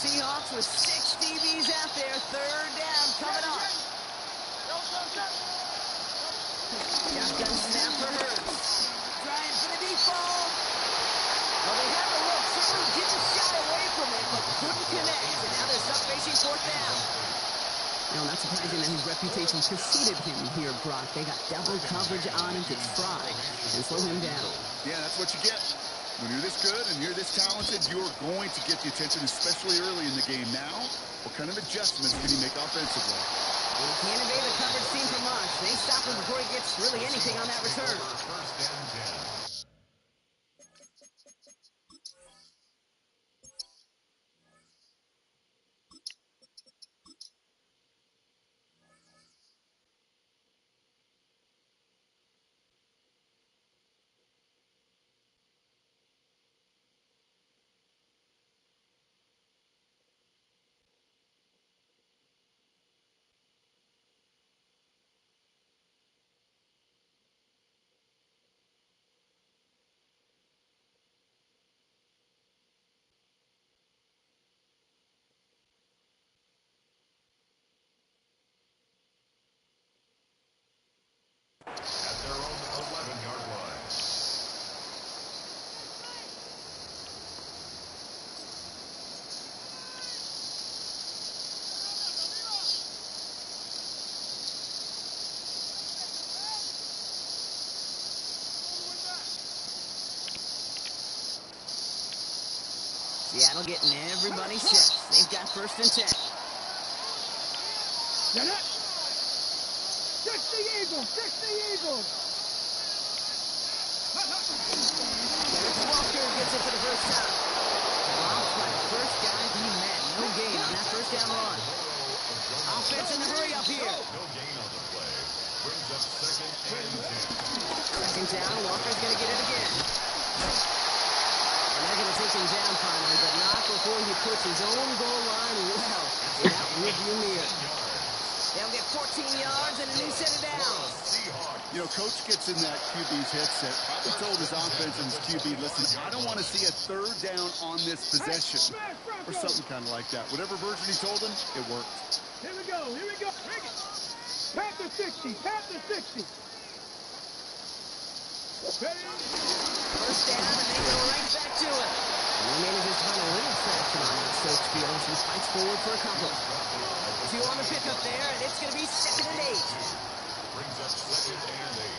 S5: Seahawks with 6 DBs out there. 3rd down coming up. Shotgun snap for Hurts. Trying for the deep ball. Well, they have a look. Certainly didn't shy away from it, but couldn't connect. And now they're stuck facing 4th down. You know, not surprising that his reputation preceded him here, Brock. They got double coverage on him to try and slow him down.
S6: Yeah, that's what you get. When you're this good and you're this talented, you're going to get the attention, especially early in the game. Now, what kind of adjustments can he make offensively?
S5: Well, he can't evade the coverage team for much. They stop him before he gets really anything on that return.
S4: At their own 11-yard line.
S5: Seattle getting everybody set. They've got 1st and 10.
S2: Get it! Fix the Eagles! Fix the Eagles!
S5: Walker gets it for the first time. Blocked by the first guy he met. No gain on that 1st down run. Offense in a hurry up here.
S4: No gain on the play. Brings up 2nd and 10.
S5: 2nd down. Walker's going to get it again. And they're going to take him down finally, but not before he puts his own goal line well in that rearview mirror. They'll get 14 yards and a new set of downs.
S6: You know, Coach gets in that QB's headset, probably told his offense and his QB, listen, I don't want to see a 3rd down on this possession, or something kind of like that. Whatever version he told him, it worked.
S2: Here we go, here we go. Bring it. Panther 60, Panther 60. Ready?
S5: 1st down, and they go right back to it. And he manages to find a little traction on that stretch field as he fights forward for a couple. 2 on the pickup there, and it's going to be 2nd and 8.
S4: Brings up 2nd and 8.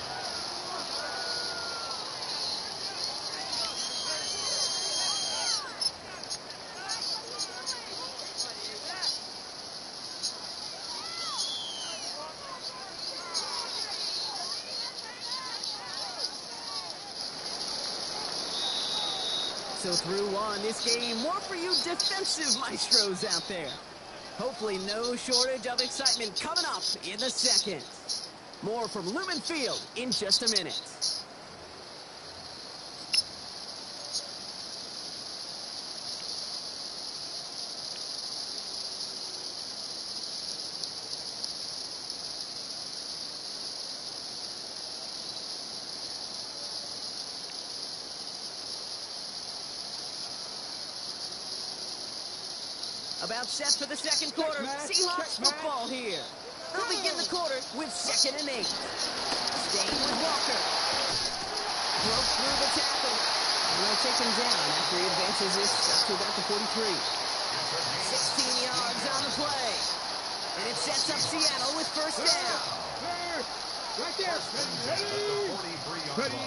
S5: So through one, this game, more for you defensive maestros out there. Hopefully no shortage of excitement coming up in the 2nd. More from Lumen Field in just a minute. About set for the second quarter. Seahawks football here. They'll begin the quarter with 2nd and 8. Staying with Walker. Broke through the tackle. And they'll take him down after he advances this up to about the 43. 16 yards on the play. And it sets up Seattle with first down.
S2: Right there. Ready.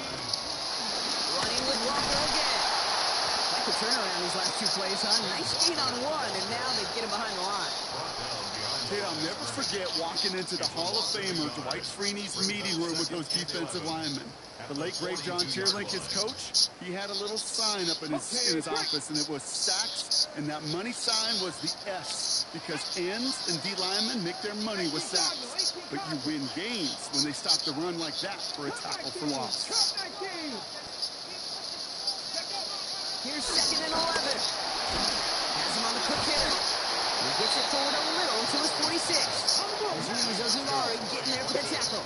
S5: Running with Walker again. Like a turnaround these last 2 plays, huh? Nice speed on one, and now they get him behind the line.
S6: Hey, I'll never forget walking into the Hall of Famer Dwight Freeney's meeting room with those defensive linemen. The late, great John Tierlink, his coach, he had a little sign up in his office, and it was sacks, and that money sign was the S, because ends and D linemen make their money with sacks. But you win games when they stop the run like that for a tackle for loss.
S5: Here's 2nd and 11. Has him on the quick hitter. He gets it forward a little to his 46. Here's Ozulari getting there for the tackle.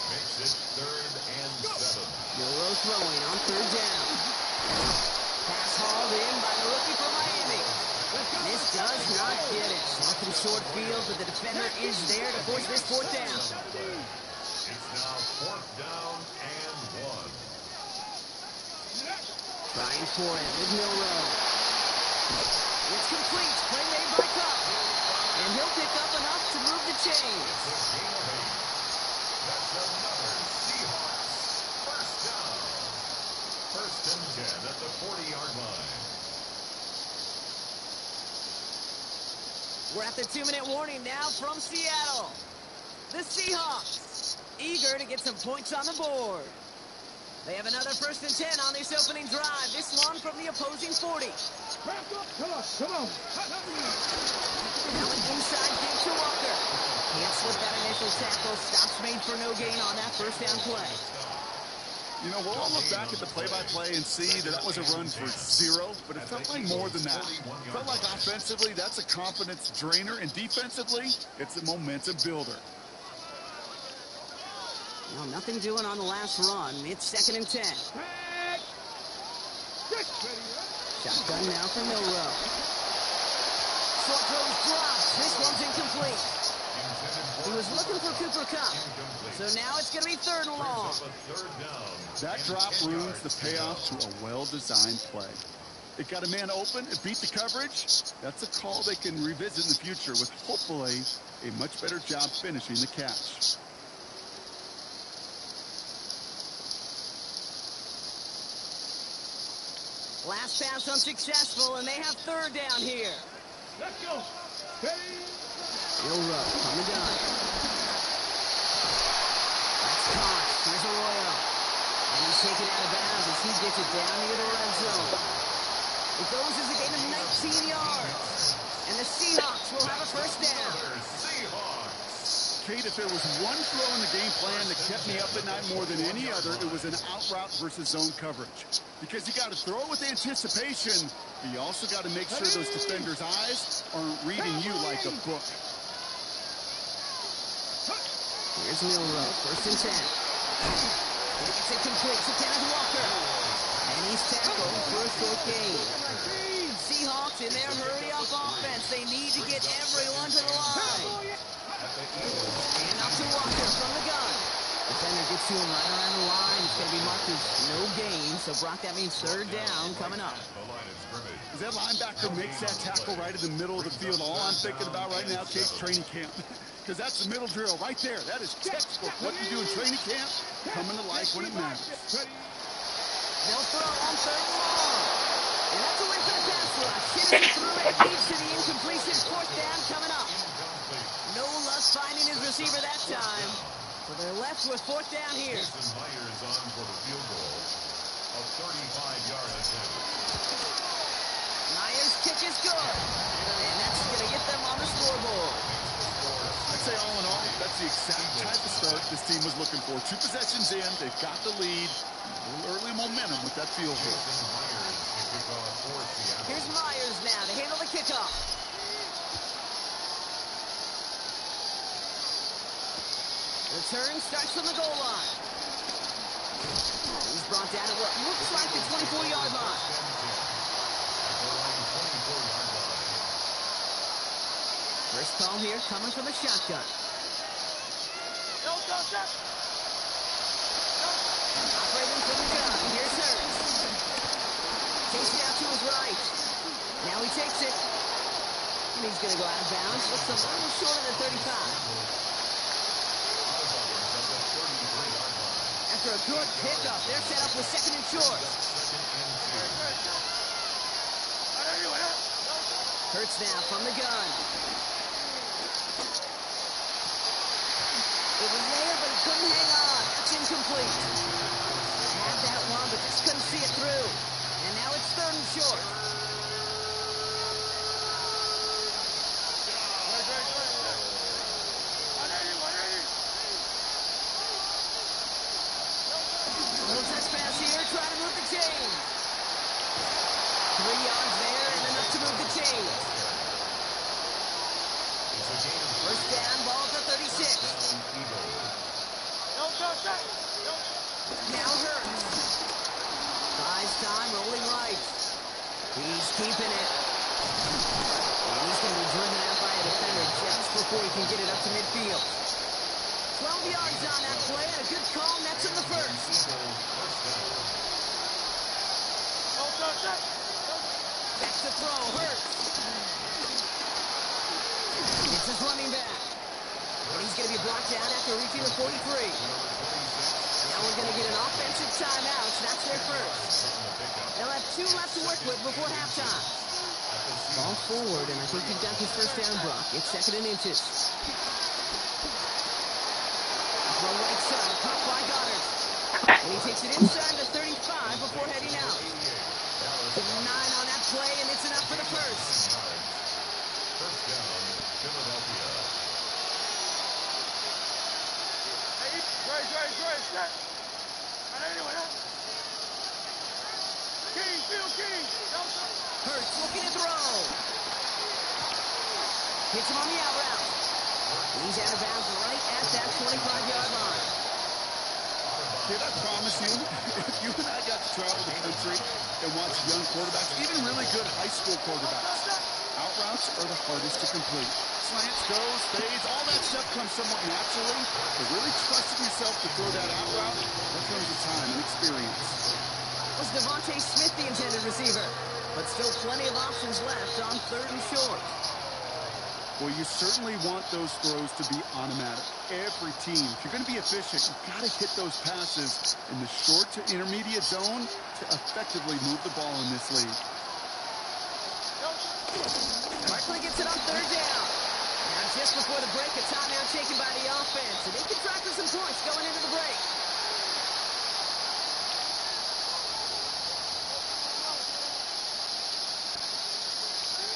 S4: Makes it 3rd and 7.
S5: Milroe throwing on 3rd down. Pass hauled in by the rookie from Miami. This does not get it. Off in short field, but the defender is there to force this 4th down.
S4: It's now 4th down and 1.
S5: Trying for it with Milroe. It's complete. Play made by Cup. And he'll pick up enough to move the chains.
S4: That's another Seahawks first down. 1st and 10 at the 40-yard line.
S5: We're at the 2-minute warning now from Seattle. The Seahawks, eager to get some points on the board. They have another 1st and 10 on this opening drive. This one from the opposing 40.
S2: Come on.
S5: Now an inside dig to Walker. Can't slip that initial tackle. Stops made for no gain on that 1st down play.
S6: You know, we'll all look back at the play-by-play and see that was a run for 0, but it felt like more than that. It felt like offensively, that's a confidence drainer, and defensively, it's a momentum builder.
S5: Well, nothing doing on the last run. It's 2nd and 10. Shotgun now for Milroe. Short throws drops. This one's incomplete. He was looking for Cooper Kupp. So now it's going to be 3rd and long.
S6: That drop ruins the payoff to a well-designed play. It got a man open, it beat the coverage. That's a call they can revisit in the future with hopefully a much better job finishing the catch.
S5: Last pass unsuccessful, and they have 3rd down here.
S2: Let's go.
S5: Milroe on the gun. That's caught. Here's Arroyo. And he's taken out of bounds as he gets it down near the red zone. It goes as a gain of 19 yards. And the Seahawks will have a 1st down.
S6: Kate, if there was one throw in the game plan that kept me up at night more than any other, it was an out route versus zone coverage. Because you got to throw it with anticipation, but you also got to make sure those defenders' eyes aren't reading you like a book.
S5: Here's Milroe, 1st and 10. It's incomplete to Kenneth Walker. And he's tackled for a 4th gain. Seahawks in their hurry-up offense. They need to get everyone to the line. And up to Walker from the gun. Defender gets to him right around the line. It's going to be marked as no gain. So, Brock, that means 3rd down coming up.
S6: As that linebacker makes that tackle right in the middle of the field, all I'm thinking about right now, Kate, training camp. Because that's the middle drill right there. That is textbook. What you do in training camp, coming to life when it matters.
S5: They'll throw on 3rd and long. And that's a win for the pass rush. Kennedy through it, leads to the incompletion. 4th down coming up. No luck finding his receiver that time. So they're left with 4th down here.
S4: Myers on for the field goal. A 35-yard attempt.
S5: Myers' kick is good. And that's going to get them on the scoreboard.
S6: I'd say all in all, that's the exact type of start this team was looking for. 2 possessions in, they've got the lead. A little early momentum with that field goal.
S5: Here's Myers now to handle the kickoff. Return starts from the goal line. He's brought down at what looks like the 24-yard line. First call here coming from a shotgun. Operating from the gun. Here's Hurts. Takes it out to his right. Now he takes it. And he's going to go out of bounds. Looks a little short of the 35. After a good pickup, they're set up with second and short. Hurts now from the gun. It was there, but he couldn't hang on. That's incomplete. Had that one, but just couldn't see it through. And now it's third and short. Little touch pass here, trying to move the chains. 3 yards there and enough to move the chains. First down, ball at the 36. Now Hurts. Buys time, rolling right. He's keeping it. And he's going to be driven out by a defender just before he can get it up to midfield. 12 yards on that play, and a good call, nets him the first. Back to throw, Hurts. It's his running back. And he's going to be blocked down after reaching the 43. Now we're going to get an offensive timeout. That's their first. They'll have 2 left to work with before halftime. Ball forward, and I think he's got his first down, Brock. It's 2nd and inches. Throw right side, caught by Goddard. And he takes it inside the 35 before heading out. 9 on that play, and it's enough for the first.
S4: First down, Philadelphia.
S5: Hurts looking to throw. Hits him on the out route. He's out of bounds right at that 25-yard line.
S6: Kid, I promise you, if you and I got to travel the country and watch young quarterbacks, even really good high school quarterbacks, out routes are the hardest to complete. Slants, goes, fades, all that stuff comes somewhat naturally. But really trusting yourself to throw that out route, that comes with time and experience.
S5: Was Devontae Smith the intended receiver? But still plenty of options left on 3rd and short.
S6: Well, you certainly want those throws to be automatic. Every team, if you're going to be efficient, you've got to hit those passes in the short to intermediate zone to effectively move the ball in this league.
S5: Barkley gets it on 3rd down. Now just before the break, a timeout taken by the offense. And they can try for some points going into the break.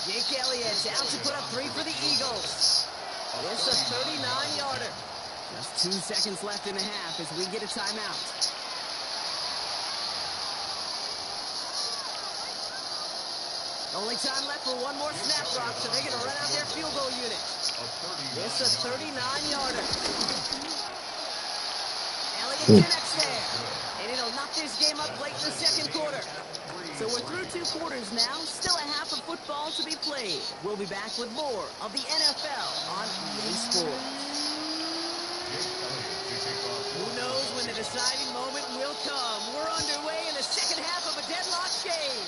S5: Jake Elliott's out to put up 3 for the Eagles. It's a 39-yarder. Just 2 seconds left in the half as we get a timeout. Only time left for one more snap, Brock, so they're going to run out their field goal unit. It's a 39-yarder. Elliott connects there. And it'll knock this game up late in the 2nd quarter. So we're through 2 quarters now. Still a half of football to be played. We'll be back with more of the NFL on EA Sports. Who knows when the deciding moment will come? We're underway in the 2nd half of a deadlocked game.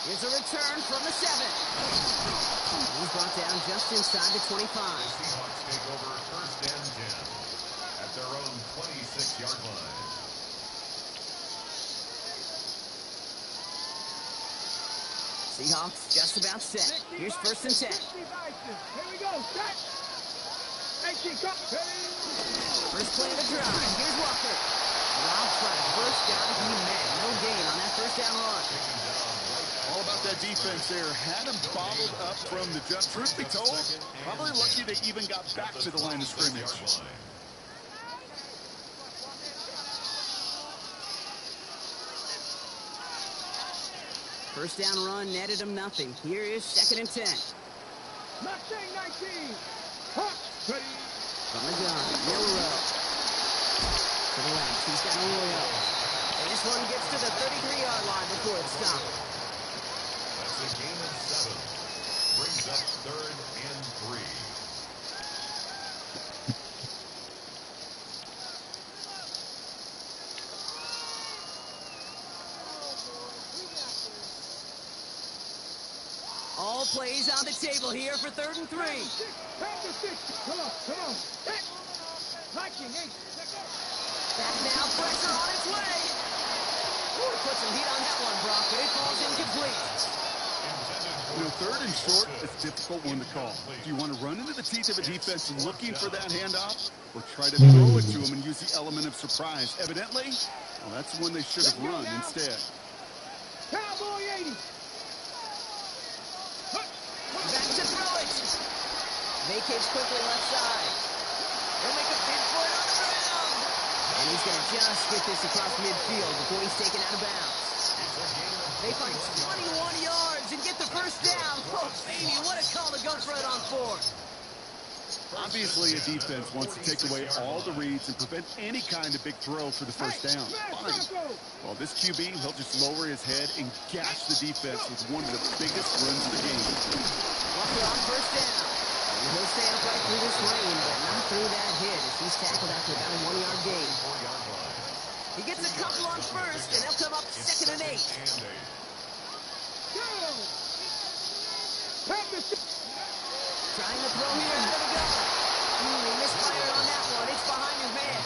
S5: Here's a return from the 7. He's brought down just inside the 25.
S4: Seahawks take over 1st and 10 at their own 26-yard line.
S5: Seahawks just about set. Here's 1st and 10.
S2: Here we go. Set. 18, come.
S5: First play of the drive. Here's Walker. Robbed by the first down. He met. No gain on that 1st down run.
S6: All about that defense there. Had him bottled up from the jump. Truth be told, probably lucky they even got back to the line of scrimmage.
S5: First down run netted him nothing. Here is 2nd and 10.
S2: Mustang 19. Hawk. Ready.
S5: From the gun, Milrow. To the left, he's got Arroyo. And this one gets to the 33-yard line before it's stopped.
S4: That's a gain of 7. Brings brings up 3rd and 3.
S5: All plays on the table here for 3rd and 3.
S2: Pass the 60. Come on, come on. Liking, hey.
S5: Back now, pressure on its way. Ooh, put some heat on that one, Brock, but it falls incomplete.
S6: You know, 3rd and short is a difficult one to call. Do you want to run into the teeth of a defense looking for that handoff, or try to throw it to them and use the element of surprise? Evidently, well, that's the one they should have run instead.
S2: Cowboy 80.
S5: Back to throw it. Vacates quickly left side. He'll make a big for it on the ground. And he's going to just get this across midfield before he's taken out of bounds. They find 21 yards and get the first down. Oh, baby, what a call to go for it on 4th.
S6: Obviously, a defense wants to take away all the reads and prevent any kind of big throw for the first down. Fine. Well, this QB, he'll just lower his head and gash the defense with one of the biggest runs of the game.
S5: Walker on first down. And he'll stay upright through this rain, but not through that hit as he's tackled after about a 1-yard gain. He gets a couple on first, and they'll come up 2nd and 8. Trying to throw here out of the gun. He misfired on that one. It's behind his man.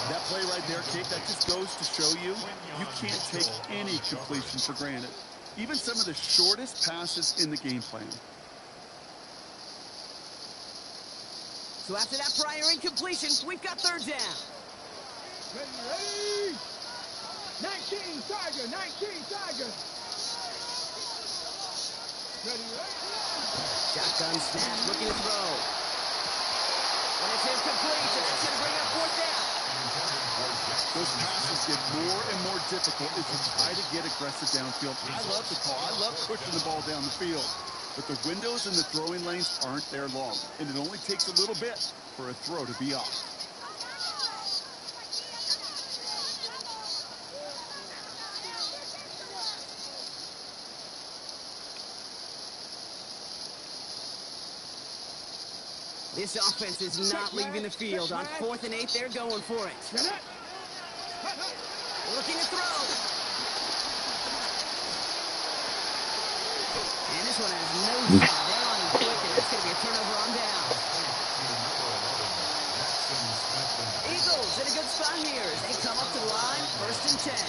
S6: That play right there, Kate, that just goes to show you, you can't take any completion for granted. Even some of the shortest passes in the game plan.
S5: So after that prior incompletion, we've got 3rd down.
S2: Ready? 19 Tiger, 19 Tiger. Ready?
S5: Shotgun snap, looking to throw. And it's incomplete, and that's going to bring up 4th down.
S6: Those passes get more and more difficult as you try to get aggressive downfield. I love the call. I love pushing the ball down the field. But the windows in the throwing lanes aren't there long, and it only takes a little bit for a throw to be off.
S5: This offense is not leaving the field. On 4th and 8, they're going for it. Looking to throw. And this one has no shot. They're on quick, and that's going to be a turnover on down. Eagles in a good spot here as they come up to the line, 1st and 10.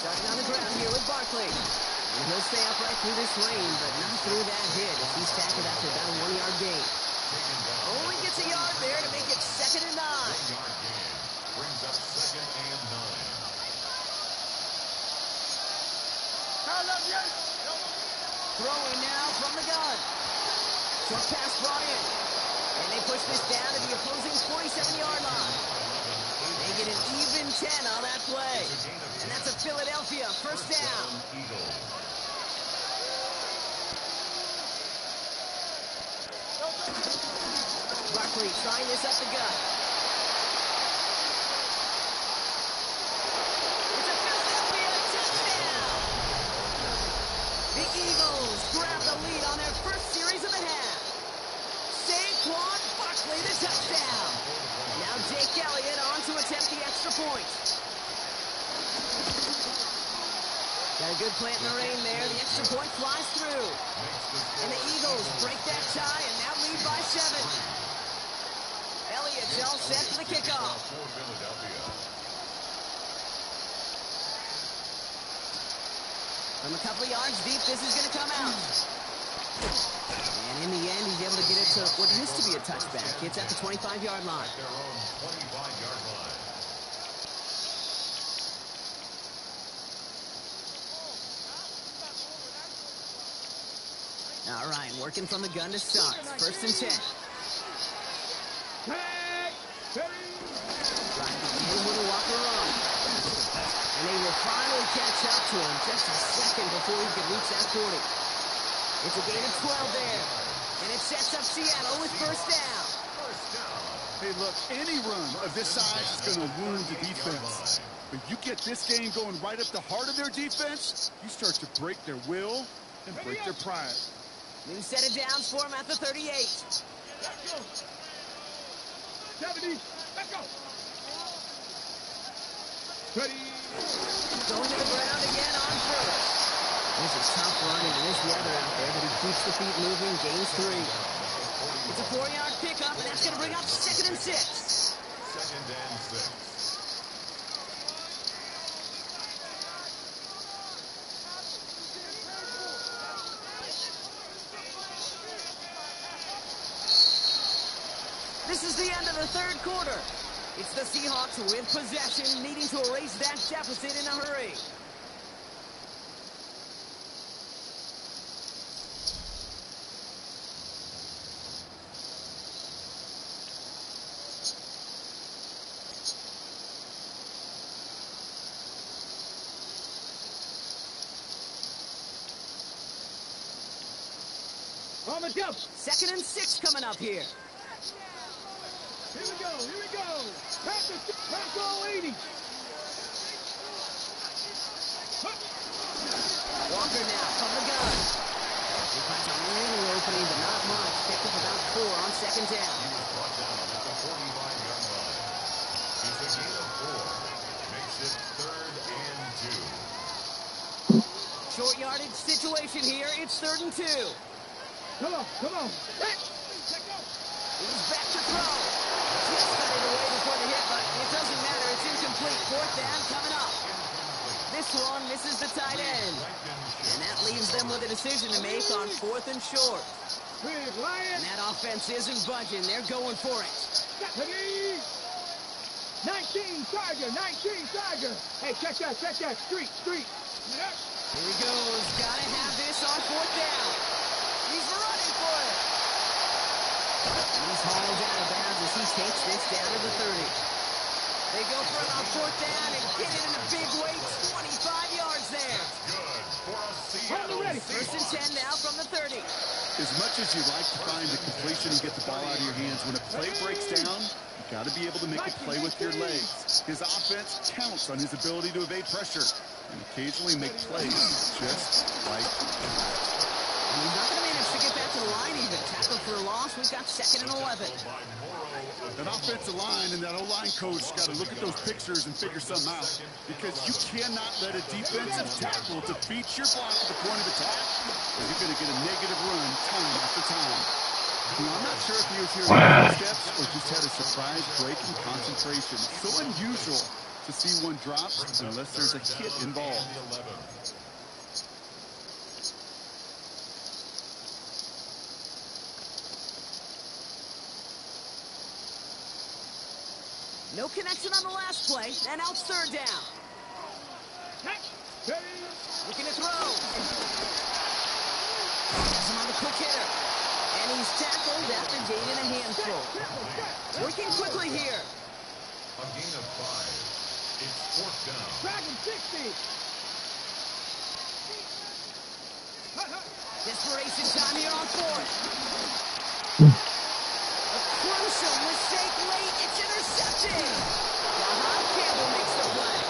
S5: Starting on the ground here with Barkley. And he'll stay upright through this rain, but not through that hit as he's tackled after about a 1-yard gain. Only gets a yard there to make it 2nd and 9.
S4: 1-yard gain brings up 2nd and 9.
S5: Throwing now from the gun. Short pass brought in. And they push this down to the opposing 47-yard line. They get an even 10 on that play. And that's a Philadelphia 1st down. Barkley trying this up the gut. It's a Philadelphia touchdown. The Eagles grab the lead on their first series of the half. Saquon Barkley the touchdown. Now Jake Elliott on to attempt the extra point. Got a good plant in the rain there. The extra point flies through. And the Eagles break that tie and now lead by 7. Elliott's all set for the kickoff. From a couple of yards deep, this is going to come out. And in the end, he's able to get it to what used to be a touchback. It's at the 25-yard line.
S4: Their own 25-yard line.
S5: All right, working from the gun to start. 1st and 10. Trying to get him with a Walker run. And they will finally catch up to him just a second before he can reach that 40. It's a gain of 12 there. And it sets up Seattle with 1st down.
S6: Hey, look, any run of this size is going to wound the defense. But you get this game going right up the heart of their defense, you start to break their will and break their pride.
S5: New set of downs for him at the 38.
S2: Let's go. 70. Let's go. 30.
S5: Going to the ground again on first. There's a tough run, and there's the other out there, but he keeps the feet moving, gains 3. It's a 4-yard pickup, and that's going to bring up 2nd and 6.
S4: 2nd and 6.
S5: This is the end of the 3rd quarter. It's the Seahawks with possession, needing to erase that deficit in a hurry.
S2: On the jump.
S5: 2nd and 6 coming up here.
S2: Here we go. Here we go. Pass all 80.
S5: Walker now from the gun. He finds a little opening, but not much. Picked up about 4 on 2nd down.
S4: He was brought down at the 45-yard line. It's a gain of 4. Makes it 3rd and 2.
S5: Short yardage situation here. It's 3rd and 2.
S2: Come on. Come on.
S5: He's back to throw. Just got it away before the hit, but it doesn't matter. It's incomplete. 4th down coming up. This one misses the tight end. And that leaves them with a decision to make on 4th and short. And that offense isn't budging. They're going for it.
S2: 19 Tiger. 19 Tiger. Hey, check that. Check that. Street.
S5: Here he goes. Gotta have this on 4th down. He's running for it. He's hauled out of bounds as he takes this down to the 30. They go for it on 4th down and get it in a big way. 25 yards there.
S4: Good for a Seattle
S2: ready.
S5: 1st and 10 now from the 30.
S6: As much as you like to find the completion and get the ball out of your hands, when a play breaks down, you got to be able to make a play with your legs. His offense counts on his ability to evade pressure and occasionally make plays just like that.
S5: And he's not going to manage to get that to the line even. Tackle for a loss. We've got 2nd and 11.
S6: That offensive line and that O-line coach got to look at those pictures and figure something out, because you cannot let a defensive tackle defeat your block at the point of attack, or you're going to get a negative run time after time. Now, I'm not sure if he was here in steps or just had a surprise break in concentration. So unusual to see one drop unless there's a hit involved.
S5: No connection on the last play, and now it's 3rd down. Looking to throw. Has him on the quick hitter. And he's tackled after gaining a handful. Working quickly here.
S4: A gain of 5. It's 4th down.
S2: Dragon 60.
S5: Desperation time here on 4th. A crucial mistake late. It's intercepted. Campbell makes the play.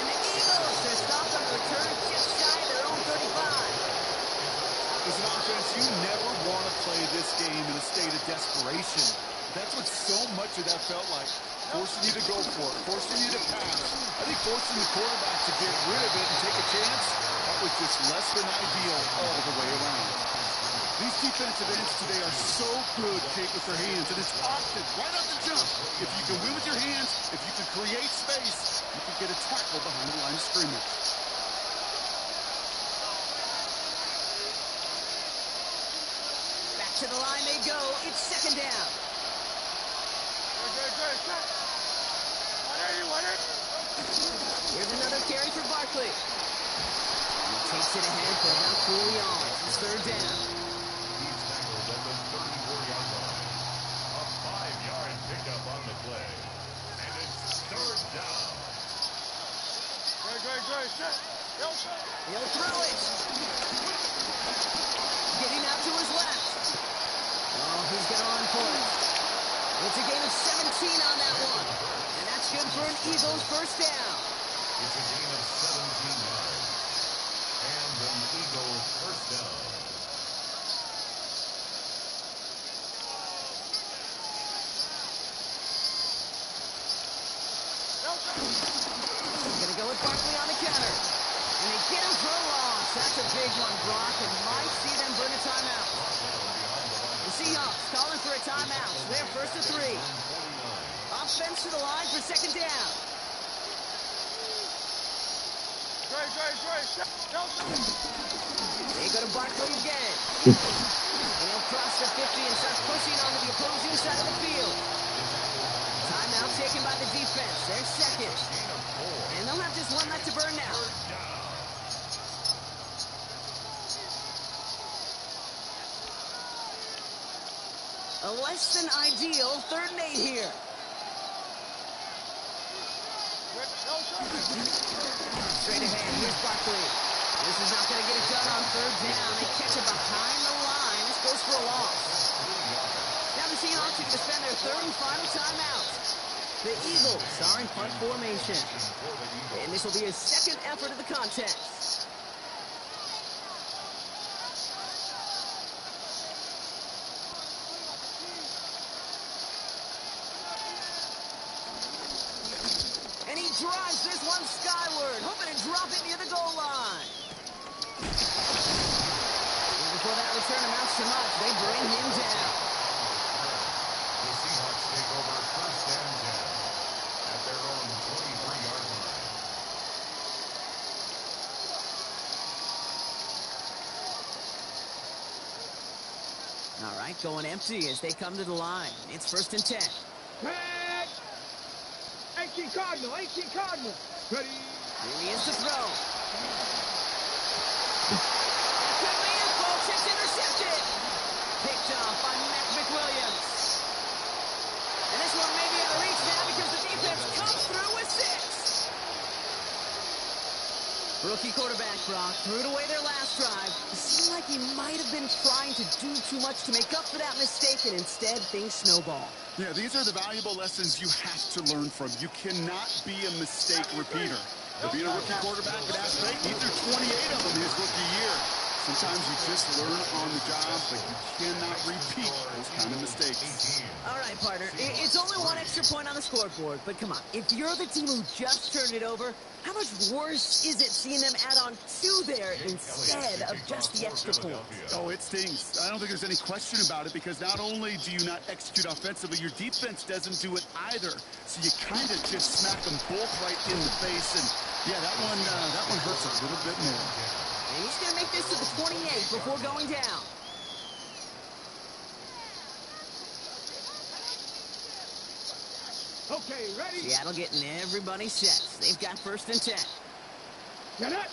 S5: And the Eagles are stopped on the return just shy of their own 35.
S6: As an offense, you never want to play this game in a state of desperation. That's what so much of that felt like. Forcing you to go for it, forcing you to pass. I think forcing the quarterback to get rid of it and take a chance, that was just less than ideal all the way around. These defensive ends today are so good, Kate, with their hands, and it's often right off the jump. If you can win with your hands, if you can create space, you can get a tackle behind the line of scrimmage.
S5: Back to the line they go. It's 2nd down. Here's another carry for Barkley. He takes it ahead for about 4 yards. It's 3rd down.
S4: He's tackled at the 34-yard line. A 5-yard pickup on the play. And it's 3rd down.
S5: He'll throw it. Getting out to his left. Oh, he's going to run for it. It's a gain of for an Eagles first down.
S4: It's a gain of 17 yards. And an Eagle first down.
S5: Gonna go with Barkley on the counter. And they get him for a loss. That's a big one, Brock, and might see them burn a timeout. The Seahawks calling for a timeout. So they're first and 3. Offense to the line for second down. They go to Barkley again. And he'll cross the 50 and start pushing onto the opposing side of the field. Timeout taken by the defense. They're second. And they'll have just one left to burn now. A less than ideal 3rd and 8 here. Straight ahead, here's Barkley. This is not going to get it done on 3rd down. They catch it behind the line. This goes for a loss. Now the Seahawks are going to spend their 3rd and final timeout. The Eagles are in punt formation. And this will be his 2nd effort of the contest. And he drives this one skyward, hoping to drop it near the goal line. And before that return amounts to much, they bring him down.
S4: The Seahawks take over first and 10 at their own 23-yard line.
S5: All right, going empty as they come to the line. It's first and 10.
S2: Tag. 18 Cardinal. 18 Cardinal. Ready.
S5: Here he is to throw. Could be in, folks. It's intercepted. Picked off by Matt McWilliams. And this one may be out of reach now because the defense comes through with 6. Rookie quarterback, Brock, threw it away their last drive. It seemed like he might have been trying to do too much to make up for that mistake, and instead things snowball.
S6: Yeah, these are the valuable lessons you have to learn from. You cannot be a mistake repeater. To be a rookie quarterback at App State, he threw 28 of them his rookie year. Sometimes you just learn on the job, but you cannot repeat those kind of mistakes.
S5: All right, partner. It's only one extra point on the scoreboard, but come on. If you're the team who just turned it over, how much worse is it seeing them add on 2 there instead of just the extra point?
S6: Oh, it stings. I don't think there's any question about it because not only do you not execute offensively, your defense doesn't do it either. So you kind of just smack them both right in the face. And, yeah, that one hurts a little bit more.
S5: And he's going to make this to the 28 before going down.
S2: Okay, ready.
S5: Seattle getting everybody set. They've got first and 10.
S2: Get it.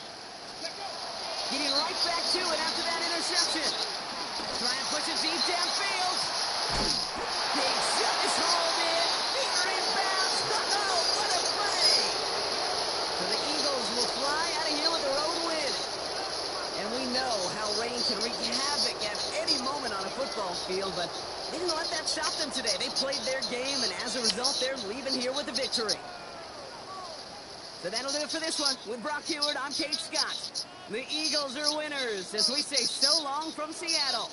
S5: Getting right back to it after that interception. Try and push it deep downfield. Big shot is hauled in. Feeder inbounds. Oh, what a play. So the Eagles will fly out of here with a road win. And we know how rain can wreak havoc at any moment on a football field, but they didn't let that stop them today. They played their game, and as a result, they're leaving here with a victory. So that'll do it for this one. With Brock Heward, I'm Kate Scott. The Eagles are winners as we say so long from Seattle.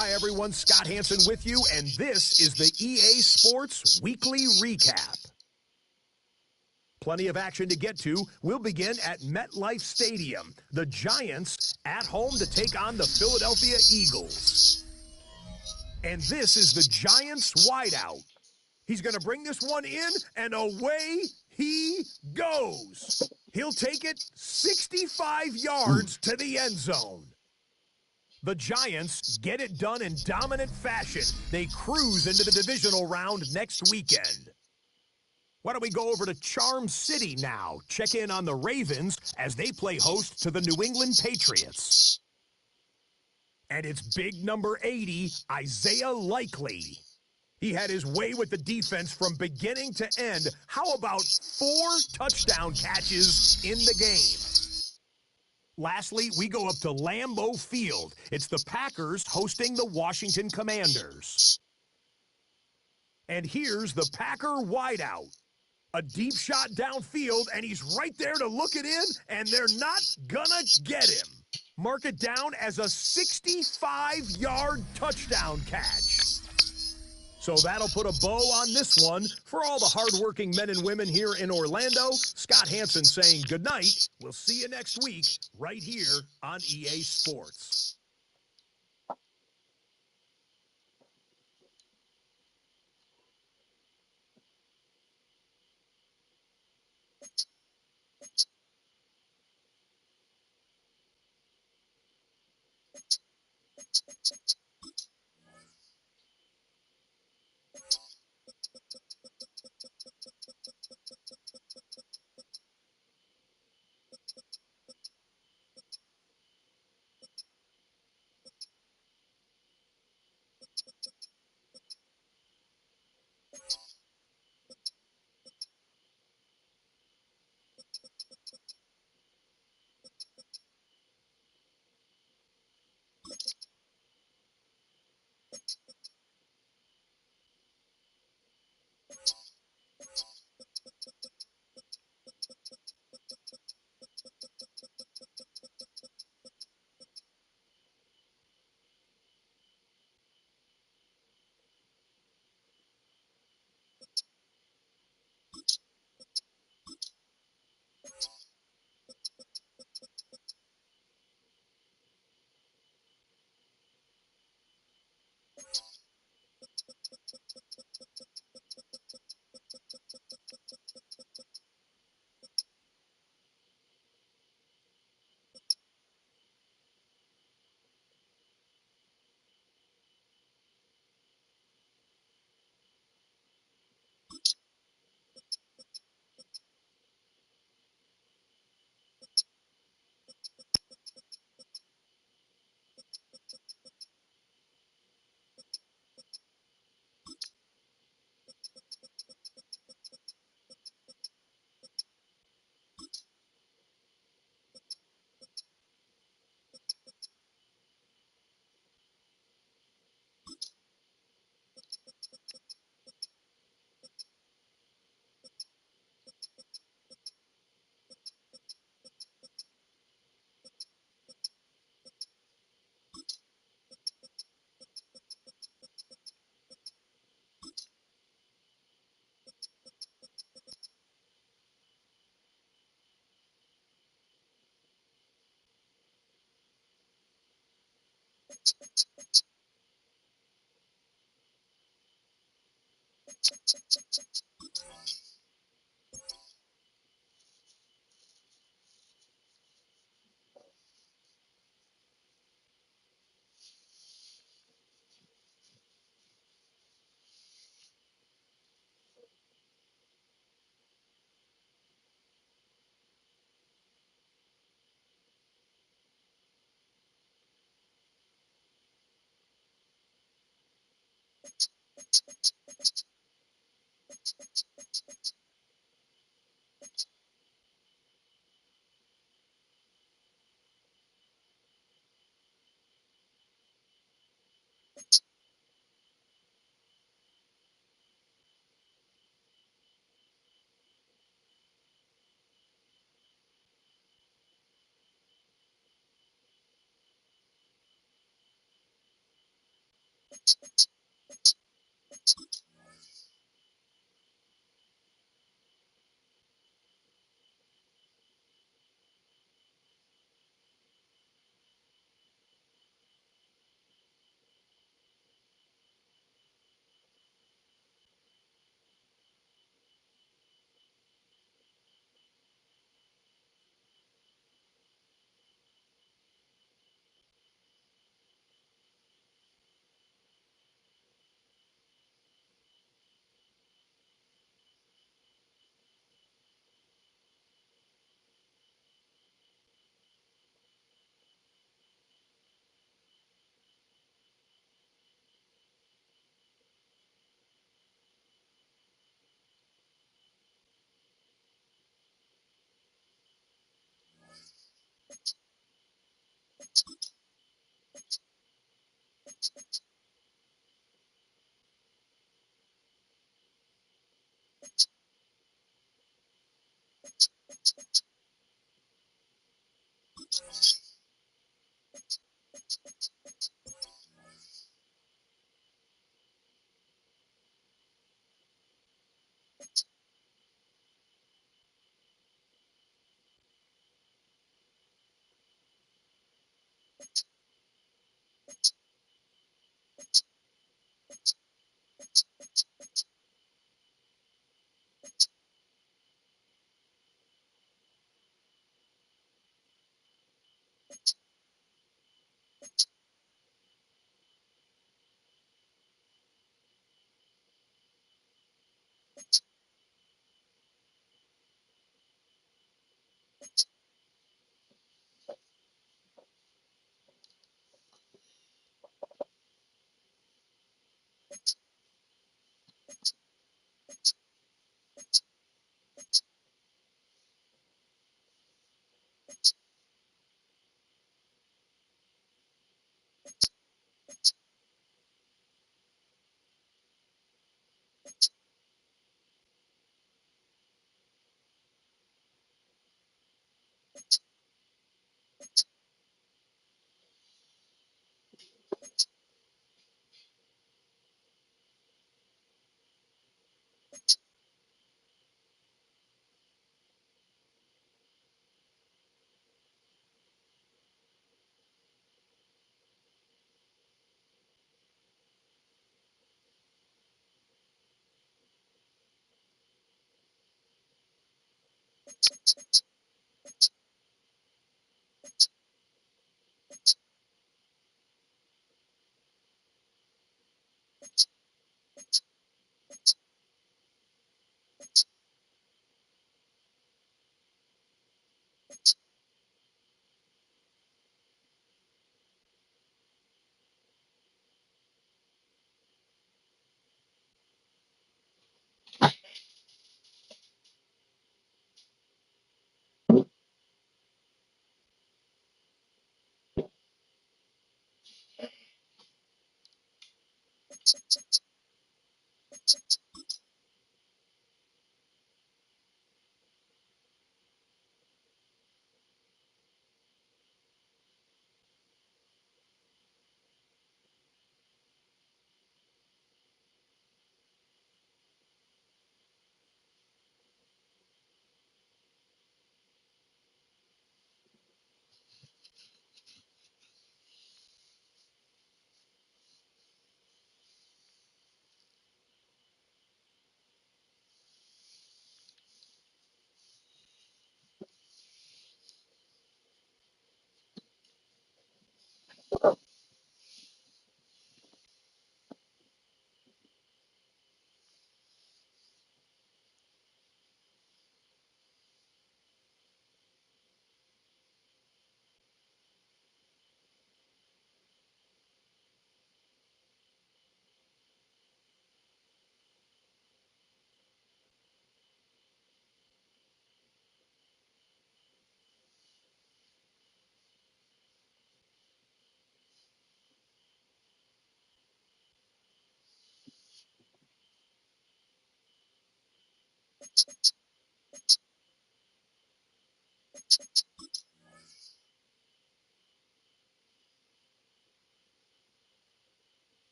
S8: Hi, everyone. Scott Hansen with you, and this is the EA Sports Weekly Recap. Plenty of action to get to. We'll begin at MetLife Stadium. The Giants at home to take on the Philadelphia Eagles. And this is the Giants wideout. He's going to bring this one in, and away he goes. He'll take it 65 yards to the end zone. The Giants get it done in dominant fashion. They cruise into the divisional round next weekend. Why don't we go over to Charm City now? Check in on the Ravens as they play host to the New England Patriots. And it's big number 80, Isaiah Likely. He had his way with the defense from beginning to end. How about 4 touchdown catches in the game? Lastly, we go up to Lambeau Field. It's the Packers hosting the Washington Commanders. And here's the Packer wideout. A deep shot downfield, and he's right there to look it in, and they're not gonna get him. Mark it down as a 65-yard touchdown catch. So that'll put a bow on this one. For all the hardworking men and women here in Orlando, Scott Hansen saying goodnight. We'll see you next week right here on EA Sports.